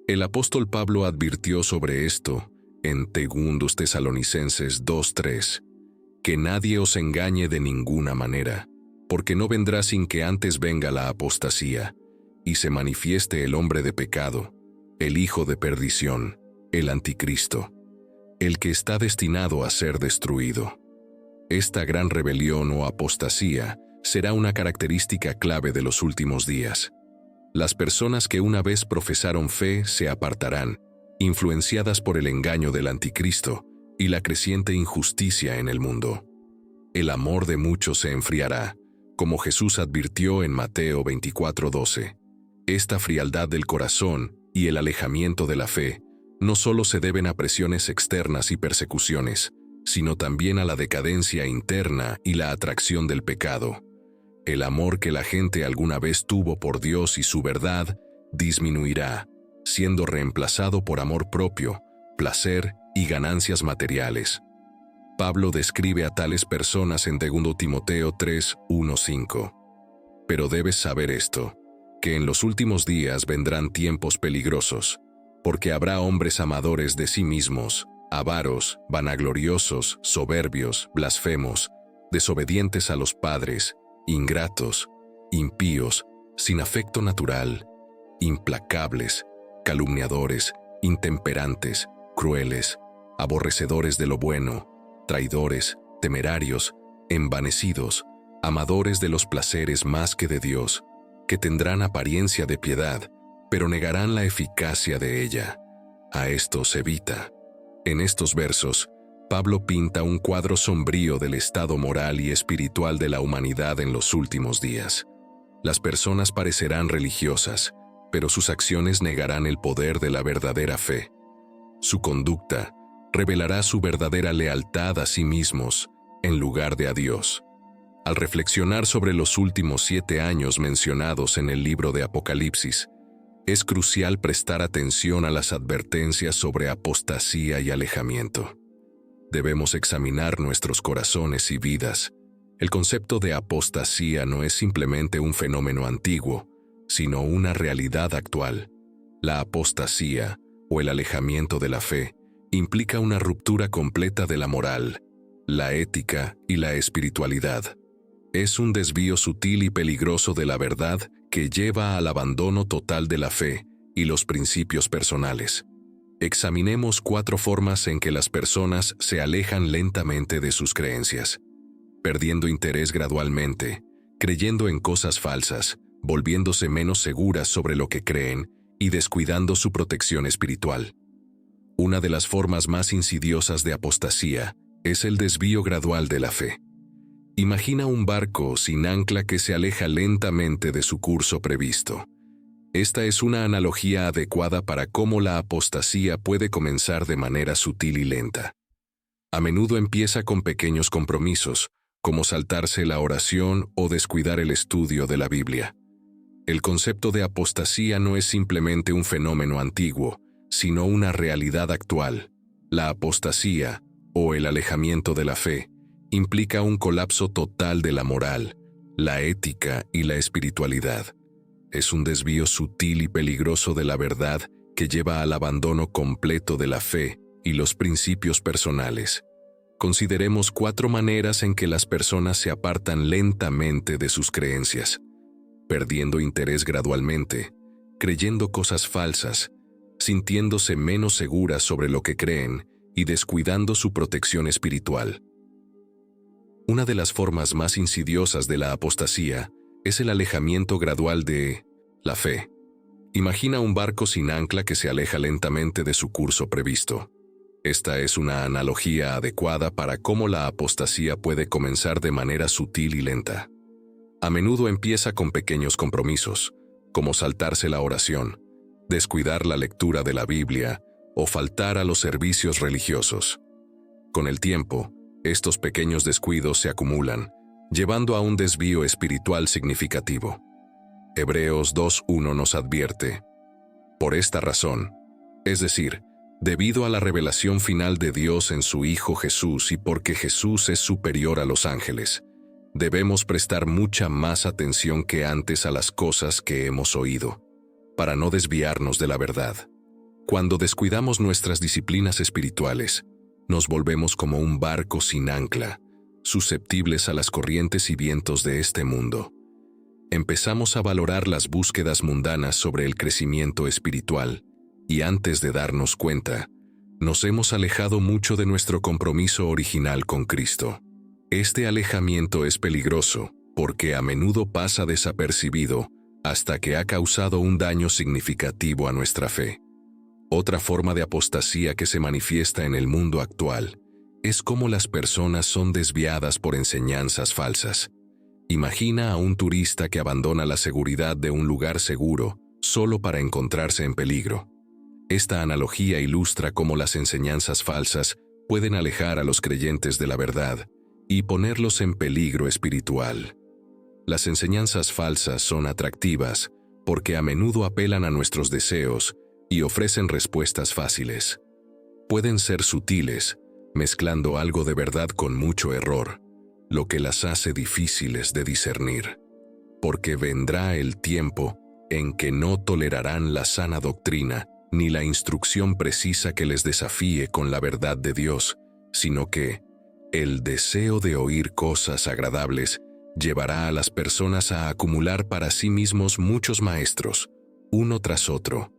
El apóstol Pablo advirtió sobre esto en 2 Tesalonicenses 2:3. Que nadie os engañe de ninguna manera, porque no vendrá sin que antes venga la apostasía, y se manifieste el hombre de pecado, el hijo de perdición, el anticristo, el que está destinado a ser destruido. Esta gran rebelión o apostasía será una característica clave de los últimos días. Las personas que una vez profesaron fe se apartarán, influenciadas por el engaño del anticristo y la creciente injusticia en el mundo. El amor de muchos se enfriará, como Jesús advirtió en Mateo 24:12. Esta frialdad del corazón y el alejamiento de la fe no solo se deben a presiones externas y persecuciones, sino también a la decadencia interna y la atracción del pecado. El amor que la gente alguna vez tuvo por Dios y su verdad disminuirá, siendo reemplazado por amor propio, placer y ganancias materiales. Pablo describe a tales personas en 2 Timoteo 3:1-5. Pero debes saber esto, que en los últimos días vendrán tiempos peligrosos, porque habrá hombres amadores de sí mismos, avaros, vanagloriosos, soberbios, blasfemos, desobedientes a los padres, ingratos, impíos, sin afecto natural, implacables, calumniadores, intemperantes, crueles, aborrecedores de lo bueno, traidores, temerarios, envanecidos, amadores de los placeres más que de Dios, que tendrán apariencia de piedad, pero negarán la eficacia de ella. A estos evita. En estos versos, Pablo pinta un cuadro sombrío del estado moral y espiritual de la humanidad en los últimos días. Las personas parecerán religiosas, pero sus acciones negarán el poder de la verdadera fe. Su conducta revelará su verdadera lealtad a sí mismos en lugar de a Dios. Al reflexionar sobre los últimos 7 años mencionados en el libro de Apocalipsis, es crucial prestar atención a las advertencias sobre apostasía y alejamiento. Debemos examinar nuestros corazones y vidas. El concepto de apostasía no es simplemente un fenómeno antiguo, sino una realidad actual. La apostasía, o el alejamiento de la fe, implica una ruptura completa de la moral, la ética y la espiritualidad. Es un desvío sutil y peligroso de la verdad que lleva al abandono total de la fe y los principios personales. Examinemos 4 formas en que las personas se alejan lentamente de sus creencias, perdiendo interés gradualmente, creyendo en cosas falsas, volviéndose menos seguras sobre lo que creen y descuidando su protección espiritual. Una de las formas más insidiosas de apostasía es el desvío gradual de la fe. Imagina un barco sin ancla que se aleja lentamente de su curso previsto. Esta es una analogía adecuada para cómo la apostasía puede comenzar de manera sutil y lenta. A menudo empieza con pequeños compromisos, como saltarse la oración o descuidar el estudio de la Biblia. El concepto de apostasía no es simplemente un fenómeno antiguo, sino una realidad actual. La apostasía, o el alejamiento de la fe, implica un colapso total de la moral, la ética y la espiritualidad. Es un desvío sutil y peligroso de la verdad que lleva al abandono completo de la fe y los principios personales. Consideremos 4 maneras en que las personas se apartan lentamente de sus creencias, perdiendo interés gradualmente, creyendo cosas falsas, sintiéndose menos seguras sobre lo que creen y descuidando su protección espiritual. Una de las formas más insidiosas de la apostasía es el alejamiento gradual de la fe. Imagina un barco sin ancla que se aleja lentamente de su curso previsto. Esta es una analogía adecuada para cómo la apostasía puede comenzar de manera sutil y lenta. A menudo empieza con pequeños compromisos, como saltarse la oración, descuidar la lectura de la Biblia o faltar a los servicios religiosos. Con el tiempo, estos pequeños descuidos se acumulan, llevando a un desvío espiritual significativo. Hebreos 2:1 nos advierte: por esta razón, es decir, debido a la revelación final de Dios en su Hijo Jesús y porque Jesús es superior a los ángeles, debemos prestar mucha más atención que antes a las cosas que hemos oído, para no desviarnos de la verdad. Cuando descuidamos nuestras disciplinas espirituales, nos volvemos como un barco sin ancla, susceptibles a las corrientes y vientos de este mundo. Empezamos a valorar las búsquedas mundanas sobre el crecimiento espiritual, y antes de darnos cuenta, nos hemos alejado mucho de nuestro compromiso original con Cristo. Este alejamiento es peligroso, porque a menudo pasa desapercibido hasta que ha causado un daño significativo a nuestra fe. Otra forma de apostasía que se manifiesta en el mundo actual es cómo las personas son desviadas por enseñanzas falsas. Imagina a un turista que abandona la seguridad de un lugar seguro solo para encontrarse en peligro. Esta analogía ilustra cómo las enseñanzas falsas pueden alejar a los creyentes de la verdad y ponerlos en peligro espiritual. Las enseñanzas falsas son atractivas porque a menudo apelan a nuestros deseos y ofrecen respuestas fáciles. Pueden ser sutiles, mezclando algo de verdad con mucho error, lo que las hace difíciles de discernir. Porque vendrá el tiempo en que no tolerarán la sana doctrina ni la instrucción precisa que les desafíe con la verdad de Dios, sino que el deseo de oír cosas agradables llevará a las personas a acumular para sí mismos muchos maestros, uno tras otro,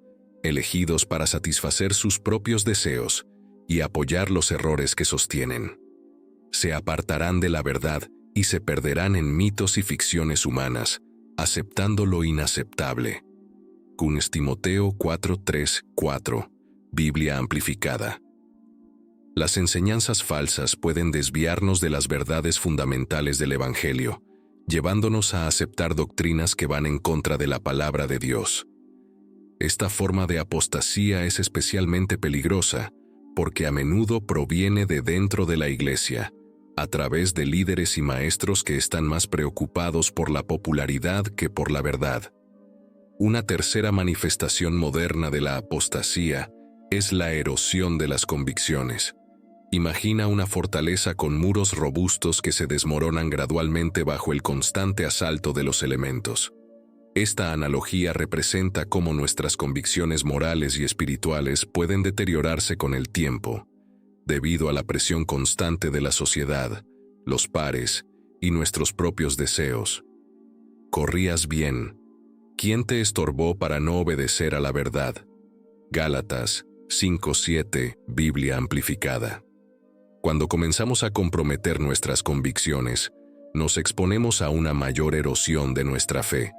elegidos para satisfacer sus propios deseos y apoyar los errores que sostienen. Se apartarán de la verdad y se perderán en mitos y ficciones humanas, aceptando lo inaceptable. Timoteo 4:3-4, Biblia amplificada. Las enseñanzas falsas pueden desviarnos de las verdades fundamentales del Evangelio, llevándonos a aceptar doctrinas que van en contra de la palabra de Dios. Esta forma de apostasía es especialmente peligrosa porque a menudo proviene de dentro de la iglesia, a través de líderes y maestros que están más preocupados por la popularidad que por la verdad. Una tercera manifestación moderna de la apostasía es la erosión de las convicciones. Imagina una fortaleza con muros robustos que se desmoronan gradualmente bajo el constante asalto de los elementos. Esta analogía representa cómo nuestras convicciones morales y espirituales pueden deteriorarse con el tiempo, debido a la presión constante de la sociedad, los pares y nuestros propios deseos. Corrías bien. ¿Quién te estorbó para no obedecer a la verdad? Gálatas 5:7, Biblia amplificada. Cuando comenzamos a comprometer nuestras convicciones, nos exponemos a una mayor erosión de nuestra fe.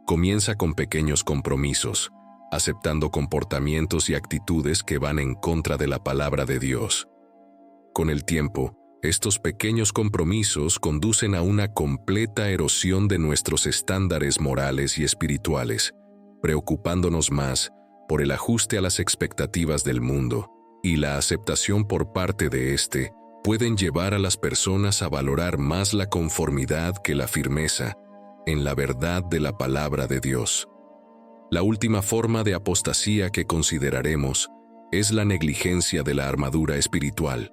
Comienza con pequeños compromisos, aceptando comportamientos y actitudes que van en contra de la palabra de Dios. Con el tiempo, estos pequeños compromisos conducen a una completa erosión de nuestros estándares morales y espirituales, preocupándonos más por el ajuste a las expectativas del mundo, y la aceptación por parte de éste pueden llevar a las personas a valorar más la conformidad que la firmeza en la verdad de la palabra de Dios. La última forma de apostasía que consideraremos es la negligencia de la armadura espiritual.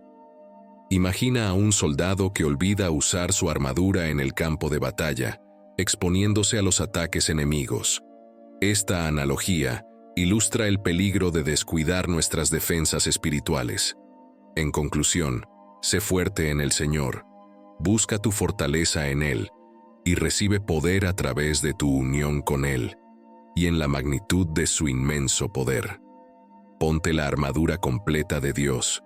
Imagina a un soldado que olvida usar su armadura en el campo de batalla, exponiéndose a los ataques enemigos. Esta analogía ilustra el peligro de descuidar nuestras defensas espirituales. En conclusión, sé fuerte en el Señor, busca tu fortaleza en Él, y recibe poder a través de tu unión con Él, y en la magnitud de su inmenso poder. Ponte la armadura completa de Dios,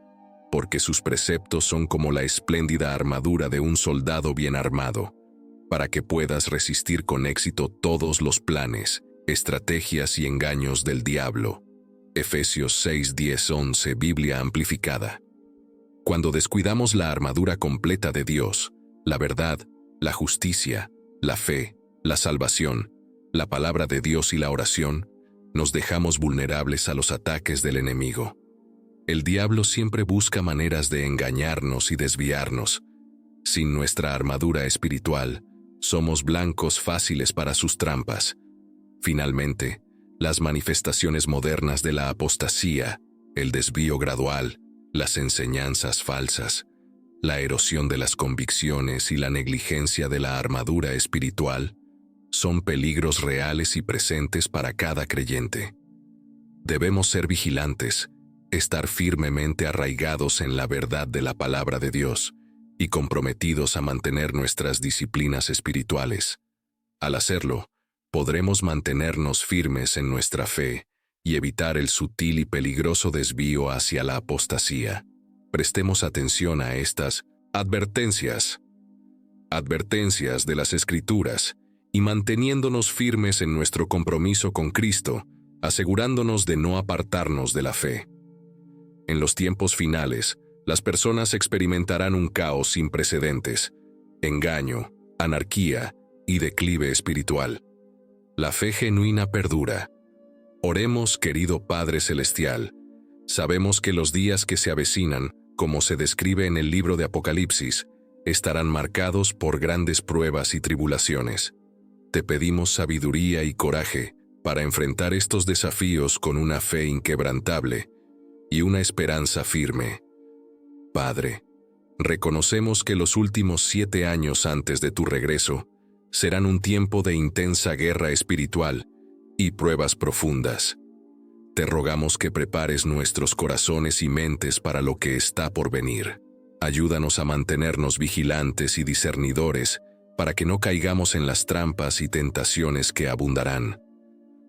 porque sus preceptos son como la espléndida armadura de un soldado bien armado, para que puedas resistir con éxito todos los planes, estrategias y engaños del diablo. Efesios 6:10-11, Biblia amplificada. Cuando descuidamos la armadura completa de Dios, la verdad, la justicia, la fe, la salvación, la palabra de Dios y la oración, nos dejamos vulnerables a los ataques del enemigo. El diablo siempre busca maneras de engañarnos y desviarnos. Sin nuestra armadura espiritual, somos blancos fáciles para sus trampas. Finalmente, las manifestaciones modernas de la apostasía, el desvío gradual, las enseñanzas falsas, la erosión de las convicciones y la negligencia de la armadura espiritual, son peligros reales y presentes para cada creyente. Debemos ser vigilantes, estar firmemente arraigados en la verdad de la palabra de Dios y comprometidos a mantener nuestras disciplinas espirituales. Al hacerlo, podremos mantenernos firmes en nuestra fe y evitar el sutil y peligroso desvío hacia la apostasía. Prestemos atención a estas advertencias de las Escrituras, y manteniéndonos firmes en nuestro compromiso con Cristo, asegurándonos de no apartarnos de la fe. En los tiempos finales, las personas experimentarán un caos sin precedentes, engaño, anarquía y declive espiritual. La fe genuina perdura. Oremos, querido Padre Celestial. Sabemos que los días que se avecinan, como se describe en el libro de Apocalipsis, estarán marcados por grandes pruebas y tribulaciones. Te pedimos sabiduría y coraje para enfrentar estos desafíos con una fe inquebrantable y una esperanza firme. Padre, reconocemos que los últimos 7 años antes de tu regreso serán un tiempo de intensa guerra espiritual y pruebas profundas. Te rogamos que prepares nuestros corazones y mentes para lo que está por venir. Ayúdanos a mantenernos vigilantes y discernidores para que no caigamos en las trampas y tentaciones que abundarán.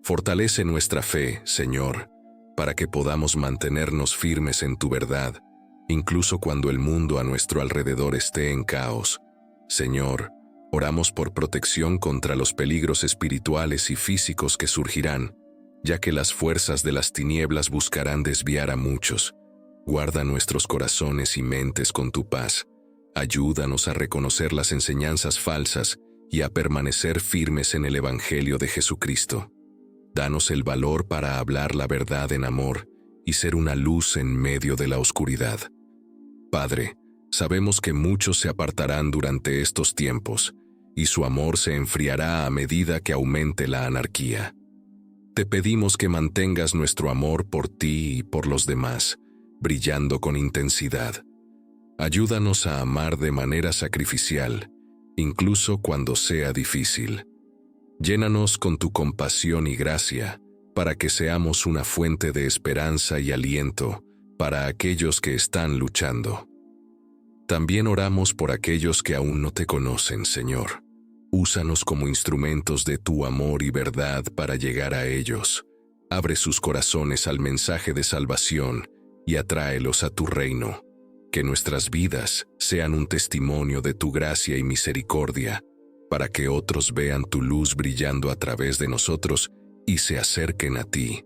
Fortalece nuestra fe, Señor, para que podamos mantenernos firmes en tu verdad, incluso cuando el mundo a nuestro alrededor esté en caos. Señor, oramos por protección contra los peligros espirituales y físicos que surgirán, ya que las fuerzas de las tinieblas buscarán desviar a muchos. Guarda nuestros corazones y mentes con tu paz. Ayúdanos a reconocer las enseñanzas falsas y a permanecer firmes en el Evangelio de Jesucristo. Danos el valor para hablar la verdad en amor y ser una luz en medio de la oscuridad. Padre, sabemos que muchos se apartarán durante estos tiempos, y su amor se enfriará a medida que aumente la anarquía. Te pedimos que mantengas nuestro amor por ti y por los demás, brillando con intensidad. Ayúdanos a amar de manera sacrificial, incluso cuando sea difícil. Llénanos con tu compasión y gracia, para que seamos una fuente de esperanza y aliento para aquellos que están luchando. También oramos por aquellos que aún no te conocen, Señor. Úsanos como instrumentos de tu amor y verdad para llegar a ellos. Abre sus corazones al mensaje de salvación y atráelos a tu reino. Que nuestras vidas sean un testimonio de tu gracia y misericordia, para que otros vean tu luz brillando a través de nosotros y se acerquen a ti.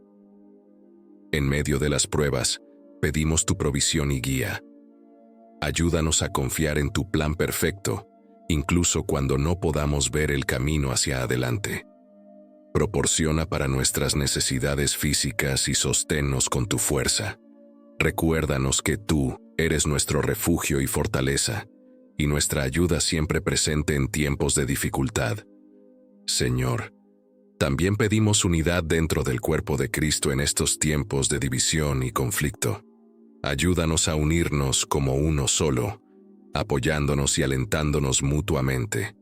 En medio de las pruebas, pedimos tu provisión y guía. Ayúdanos a confiar en tu plan perfecto, incluso cuando no podamos ver el camino hacia adelante. Proporciona para nuestras necesidades físicas y sosténnos con tu fuerza. Recuérdanos que tú eres nuestro refugio y fortaleza, y nuestra ayuda siempre presente en tiempos de dificultad. Señor, también pedimos unidad dentro del cuerpo de Cristo en estos tiempos de división y conflicto. Ayúdanos a unirnos como uno solo, apoyándonos y alentándonos mutuamente.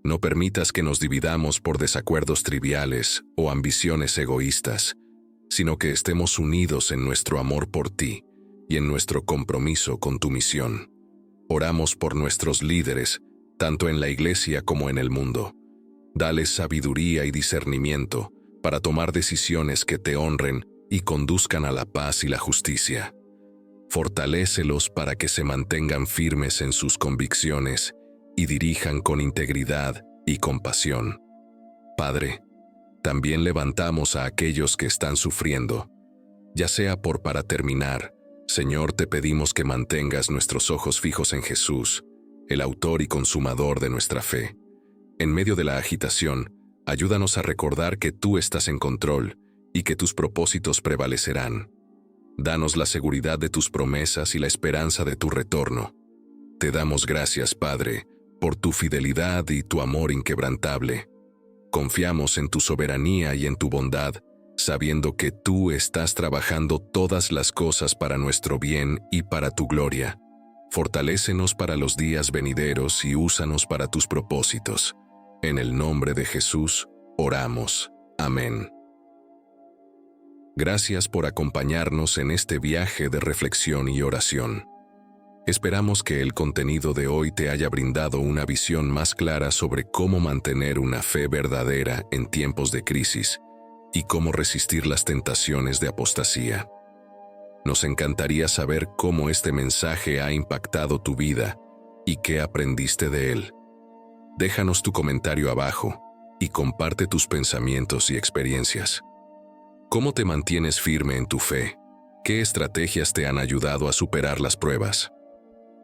No permitas que nos dividamos por desacuerdos triviales o ambiciones egoístas, sino que estemos unidos en nuestro amor por ti y en nuestro compromiso con tu misión. Oramos por nuestros líderes, tanto en la iglesia como en el mundo. Dales sabiduría y discernimiento para tomar decisiones que te honren y conduzcan a la paz y la justicia. Fortalécelos para que se mantengan firmes en sus convicciones y dirijan con integridad y compasión. Padre, también levantamos a aquellos que están sufriendo, ya sea para terminar. Señor, te pedimos que mantengas nuestros ojos fijos en Jesús, el autor y consumador de nuestra fe. En medio de la agitación, ayúdanos a recordar que tú estás en control y que tus propósitos prevalecerán. Danos la seguridad de tus promesas y la esperanza de tu retorno. Te damos gracias, Padre, por tu fidelidad y tu amor inquebrantable. Confiamos en tu soberanía y en tu bondad, sabiendo que tú estás trabajando todas las cosas para nuestro bien y para tu gloria. Fortalécenos para los días venideros y úsanos para tus propósitos. En el nombre de Jesús, oramos. Amén. Gracias por acompañarnos en este viaje de reflexión y oración. Esperamos que el contenido de hoy te haya brindado una visión más clara sobre cómo mantener una fe verdadera en tiempos de crisis y cómo resistir las tentaciones de apostasía. Nos encantaría saber cómo este mensaje ha impactado tu vida y qué aprendiste de él. Déjanos tu comentario abajo y comparte tus pensamientos y experiencias. ¿Cómo te mantienes firme en tu fe? ¿Qué estrategias te han ayudado a superar las pruebas?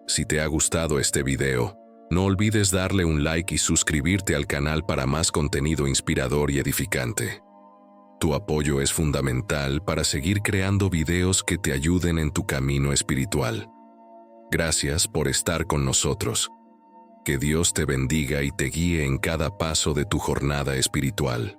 Si te ha gustado este video, no olvides darle un like y suscribirte al canal para más contenido inspirador y edificante. Tu apoyo es fundamental para seguir creando videos que te ayuden en tu camino espiritual. Gracias por estar con nosotros. Que Dios te bendiga y te guíe en cada paso de tu jornada espiritual.